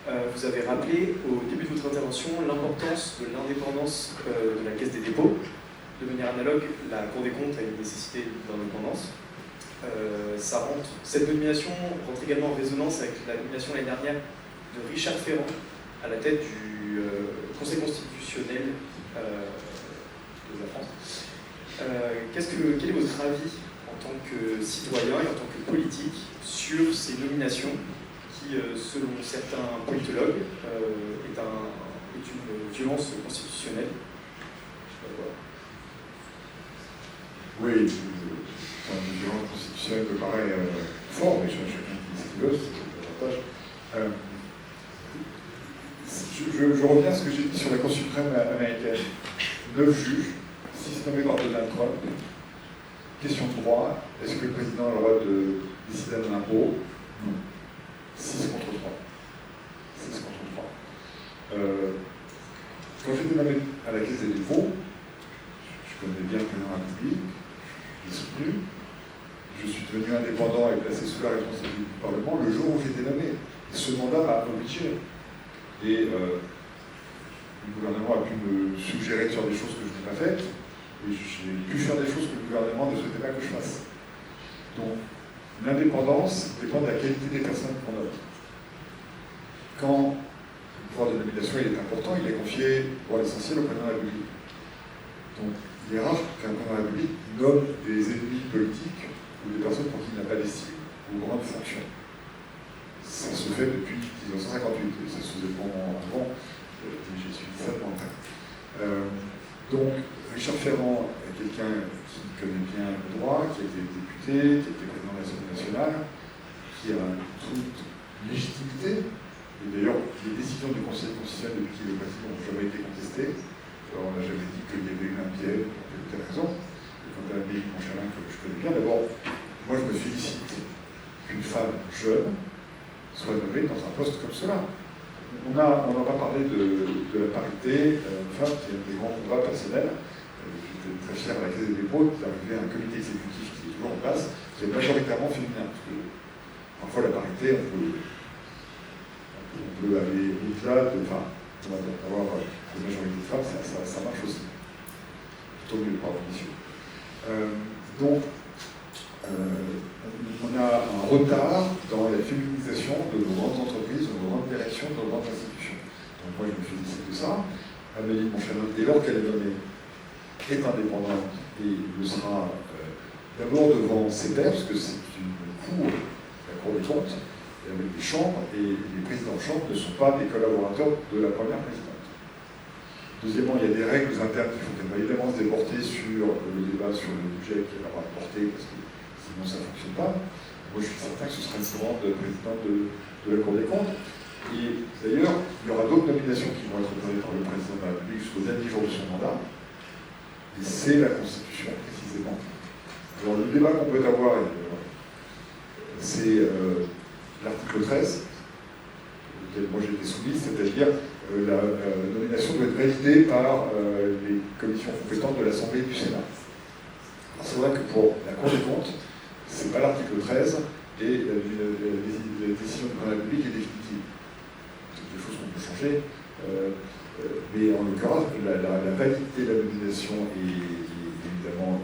Vous avez rappelé au début de votre intervention l'importance de l'indépendance de la Caisse des dépôts. De manière analogue, la Cour des comptes a une nécessité d'indépendance. Cette nomination rentre également en résonance avec la nomination l'année dernière de Richard Ferrand à la tête du Conseil constitutionnel de la France. Quel est votre avis en tant que citoyen et en tant que politique sur ces nominations qui, selon certains politologues, est une violence constitutionnelle? Oui, une violence constitutionnelle me paraît fort, mais chacun dit ce qu'il veut, c'est davantage. Je reviens à ce que j'ai dit sur la Cour suprême américaine. 9 juges, 6 nommés par Donald Trump. Question de droit, est-ce que le président a le droit de décider d'un impôt? Non. 6 contre 3. 6 contre 3. Quand j'étais nommé à la Caisse des dépôts, je connais bien le président de la République, je l'ai soutenu. Je suis devenu indépendant et placé sous la responsabilité du Parlement le jour où j'étais nommé. Et ce mandat m'a obligé. Et le gouvernement a pu me suggérer de faire des choses que je n'ai pas faites. Et j'ai pu faire des choses que le gouvernement ne souhaitait pas que je fasse. Donc, l'indépendance dépend de la qualité des personnes qu'on nomme. Quand le pouvoir de nomination est important, il est confié pour l'essentiel au président de la République. Donc, il est rare qu'un président de la République nomme des ennemis politiques ou des personnes pour qui il n'a pas d'estime ou grande fonction. Ça se fait depuis 1958, et ça se faisait pendant avant, mais j'ai suivi ça pendant après. Donc, Richard Ferrand est quelqu'un qui connaît bien le droit, qui a été député, qui a été président de l'Assemblée nationale, qui a toute légitimité. Et d'ailleurs, les décisions du Conseil constitutionnel depuis qu'il est président n'ont jamais été contestées. Alors, on n'a jamais dit qu'il y avait eu un piège pour telle ou telle raison. Et quant à Amélie Montchalin, que je connais bien, d'abord, moi je me félicite qu'une femme jeune soit nommée dans un poste comme cela. On n'a pas parlé de la parité, une femme qui a des grands combats personnels. J'étais très fier à la Caisse des dépôts d'arriver à un comité exécutif qui est toujours en place, qui est majoritairement féminin. Parce que parfois la parité, on peut aller au-delà d'avoir une majorité de femmes, ça marche aussi. Plutôt mieux par définition. Donc, on a un retard dans la féminisation de nos grandes entreprises, de nos grandes directions, de nos grandes institutions. Donc moi je me félicite de ça. Amélie Montchalin, dès lors qu'elle est nommée, est indépendante et le sera d'abord devant ses pairs, parce que c'est une cour, la Cour des comptes, avec des chambres, et les présidents de chambre ne sont pas des collaborateurs de la première présidente. Deuxièmement, il y a des règles internes qui font évidemment se déporter sur le débat sur le budget qu'elle aura porté, parce que sinon ça ne fonctionne pas. Moi je suis certain que ce sera une grande présidente de la Cour des comptes. Et d'ailleurs, il y aura d'autres nominations qui vont être données par le président de la République jusqu'au dernier jour de son mandat. Et c'est la Constitution, précisément. Alors le débat qu'on peut avoir, c'est l'article 13, auquel moi j'ai été soumis, c'est-à-dire la nomination doit être validée par les commissions compétentes de l'Assemblée et du Sénat. C'est vrai que pour la Cour des comptes, c'est pas l'article 13 et la décision du président de la République est définitive. C'est des choses qu'on peut changer, mais en l'occurrence, la validité de la nomination est évidemment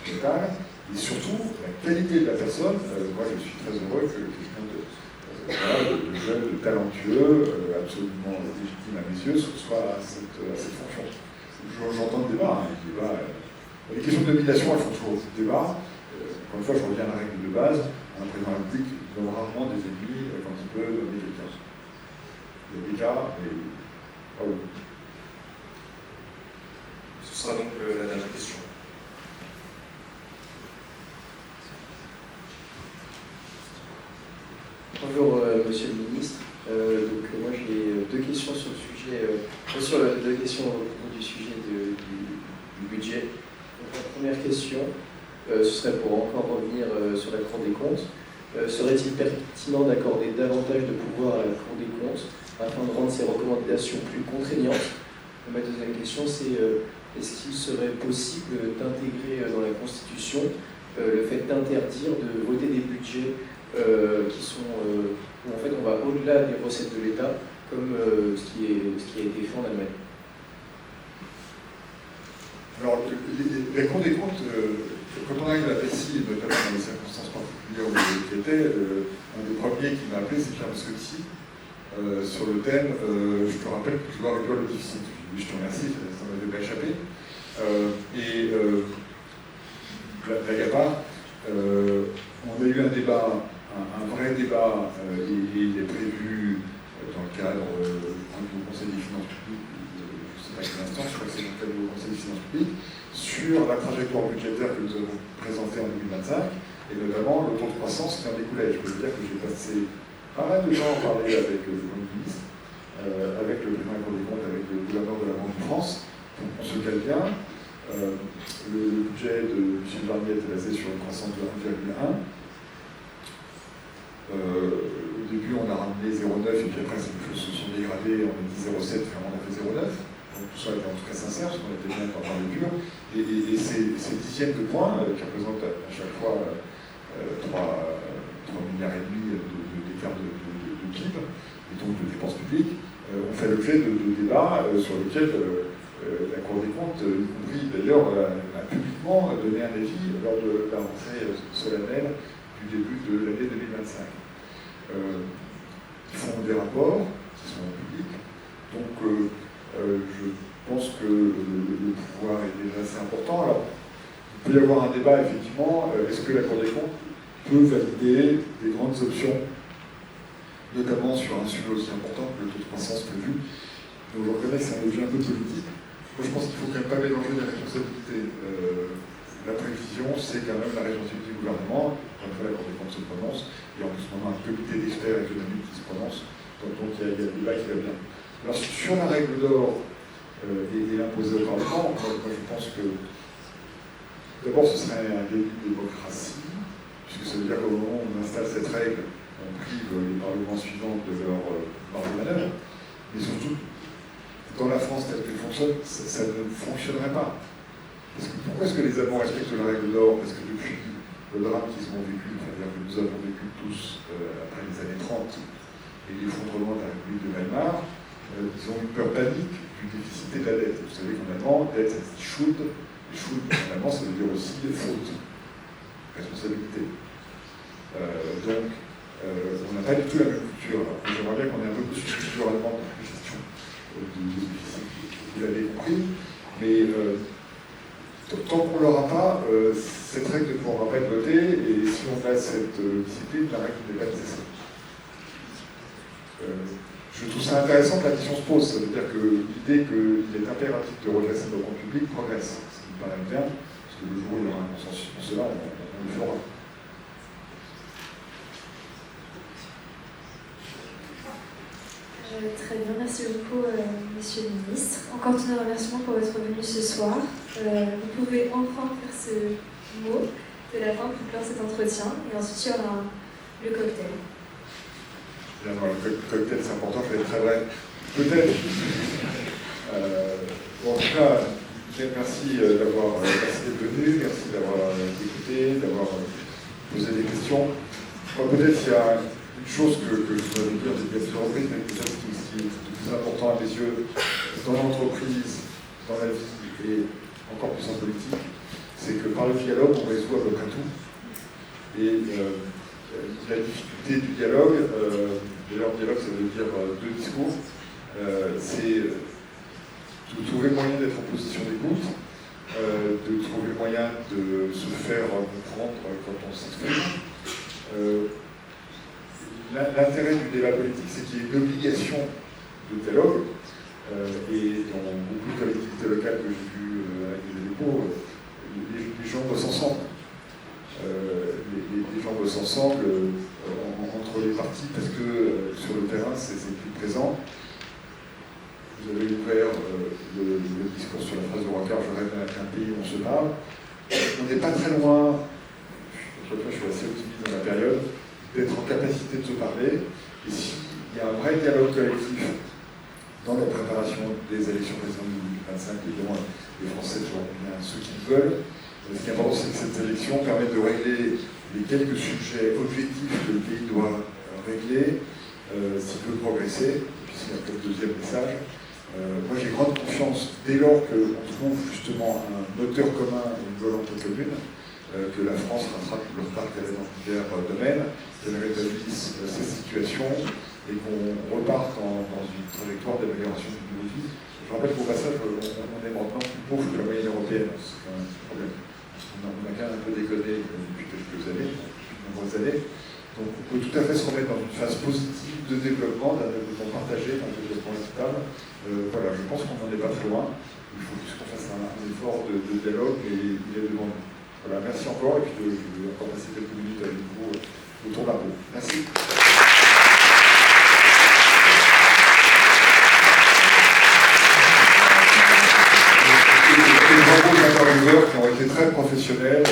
totale, et surtout la qualité de la personne. Moi, je suis très heureux que quelqu'un de jeune, de talentueux, absolument légitime à mes yeux, soit à cette fonction. J'entends le débat. Les questions de nomination, elles font toujours débat. Encore une fois, je reviens à la règle de base. Un président de la République donne rarement des ennemis quand il peut nommer quelqu'un. Il y a des cas, mais pas beaucoup. Ce sera donc la dernière question. Bonjour Monsieur le Ministre. Moi j'ai deux questions sur le sujet, deux questions au niveau du sujet du budget. Donc, la première question, ce serait pour encore revenir sur la Cour des comptes. Serait-il pertinent d'accorder davantage de pouvoir à la Cour des comptes afin de rendre ses recommandations plus contraignantes? Ma deuxième question, c'est est-ce qu'il serait possible d'intégrer dans la Constitution le fait d'interdire de voter des budgets qui sont où en fait on va au-delà des recettes de l'État comme ce qui a été fait en Allemagne. Alors, la Cour des comptes, quand on arrive à Bercy, et notamment dans les circonstances particulières où j'étais, un des premiers qui m'a appelé, c'est Pierre Moscovici, sur le thème je te rappelle que tu dois réduire le déficit. Je te remercie, ça m'avait pas échappé. Blague à part, on a eu un débat, un vrai débat, et il est prévu dans le cadre du Conseil des finances publiques, je ne sais pas quel instant, je crois que c'est dans le cadre du Conseil des finances publiques, sur la trajectoire budgétaire que nous avons présentée en 2025, et notamment le taux de croissance qui en découlait. Je peux vous dire que j'ai passé pas mal de temps à parler avec le Premier ministre, avec le président de la Cour des comptes, avec le gouverneur de la Banque de France, pour qu'on se cale bien. Le budget de M. Barnier est basé sur une croissance de 1,1. Au début, on a ramené 0,9 et puis après, les choses se sont dégradées. On a dit 0,7, finalement, on a fait 0,9. Donc tout ça était en tout cas sincère, parce qu'on était bien dans le dur. Et ces dixièmes de points, qui représentent à chaque fois 3,5 milliards d'écart de PIB, et donc de dépenses publiques, ont fait l'objet de débats sur lesquels la Cour des comptes, y compris d'ailleurs, a publiquement donné un avis lors de la rentrée solennelle du début de l'année 2025. Ils font des rapports qui sont publics, donc je pense que le pouvoir est déjà assez important. Alors, il peut y avoir un débat, effectivement, est-ce que la Cour des comptes peut valider des grandes options, notamment sur un sujet aussi important que le taux de croissance prévu. Donc je reconnais que c'est un objet un peu politique. Moi je pense qu'il ne faut quand même pas mélanger les responsabilités. La prévision, c'est quand même la responsabilité du gouvernement. Une fois, la Cour des comptes se prononce, et en plus maintenant un comité d'experts économiques qui se prononce, donc il y a un débat qui va bien. Alors sur la règle d'or et l'imposer au Parlement, moi je pense que d'abord ce serait un début de démocratie, puisque ça veut dire qu'au moment où on installe cette règle, on prive les parlements suivants de leur marge de manœuvre, mais surtout, dans la France telle qu'elle fonctionne, ça ne fonctionnerait pas. Pourquoi est-ce que les Allemands respectent la règle d'or? Parce que depuis le drame qu'ils ont vécu, c'est-à-dire que nous avons vécu tous après les années 30 et l'effondrement de la République de Weimar, ils ont une peur panique du déficit et de la dette. Vous savez qu'en allemand, dette, ça se dit Schuld, et Schuld en allemand, ça veut dire aussi faute, responsabilité. Donc, on n'a pas du tout la même culture. J'aimerais bien qu'on ait un peu plus de culture allemande dans la gestion du déficit. Vous l'avez compris, mais tant qu'on ne l'aura pas, cette règle ne pourra pas être votée, et si on a cette discipline, la règle n'est pas nécessaire. Je trouve ça intéressant que la question se pose. Ça veut dire que l'idée qu'il est impératif de redresser nos comptes publics progresse. Ce qui me paraît bien, parce que le jour où il y aura un consensus pour cela, on le fera. Très bien, merci beaucoup, Monsieur le Ministre. Encore tous nos remerciements pour votre venue ce soir. Vous pouvez enfin faire ce mot de la fin pour clore cet entretien, et ensuite il y aura le cocktail. Bien, non, le cocktail, c'est important, je vais être très bref. Peut-être. En tout cas, merci d'avoir d'être venu, merci d'avoir écouté, d'avoir posé des questions. Peut-être qu'il y a une chose que je voudrais dire, c'est bien sûr reprise, mais peut-être ce qui est le plus important à mes yeux dans l'entreprise, dans la vie et encore plus en politique, c'est que par le dialogue, on résout à peu près tout. Et la difficulté du dialogue, d'ailleurs dialogue ça veut dire deux discours, c'est de trouver le moyen d'être en position d'écoute, de trouver le moyen de se faire comprendre quand on s'exprime. L'intérêt du débat politique, c'est qu'il y ait une obligation de dialogue, et dans beaucoup de collectivités locales que j'ai vues avec des dépôts, les gens bossent ensemble. Les gens bossent ensemble entre les partis parce que sur le terrain, c'est plus présent. Vous avez ouvert le discours sur la phrase de Rocard, je rêve d'un pays où on se parle. On n'est pas très loin, je suis assez optimiste dans la période, d'être en capacité de se parler. Et s'il y a un vrai dialogue collectif dans la préparation des élections présidentielles 2025, évidemment, les Français feront bien ce qu'ils veulent. Ce qui est important, c'est que cette élection permette de régler les quelques sujets objectifs que le pays doit régler s'il veut progresser, et puis c'est un peu le deuxième message. Moi j'ai grande confiance dès lors qu'on trouve justement un moteur commun et une volonté commune, que la France rattrape le retard qu'elle a dans divers domaines, qu'elle rétablisse ces situations et qu'on reparte dans une trajectoire d'amélioration du niveau de vie. Je rappelle qu'au passage, on est maintenant plus pauvre que la moyenne européenne, c'est quand même un problème. On a quand même un peu déconné depuis quelques années, depuis de nombreuses années. Donc on peut tout à fait se remettre dans une phase positive de développement, d'un développement partagé, d'un développement équitable. Voilà, je pense qu'on n'en est pas très loin. Il faut juste qu'on fasse un effort de dialogue et il est devant nous. Voilà, merci encore et puis je vais encore passer quelques minutes avec vous autour de la peau. Merci. Des intervieweurs qui ont été très professionnels.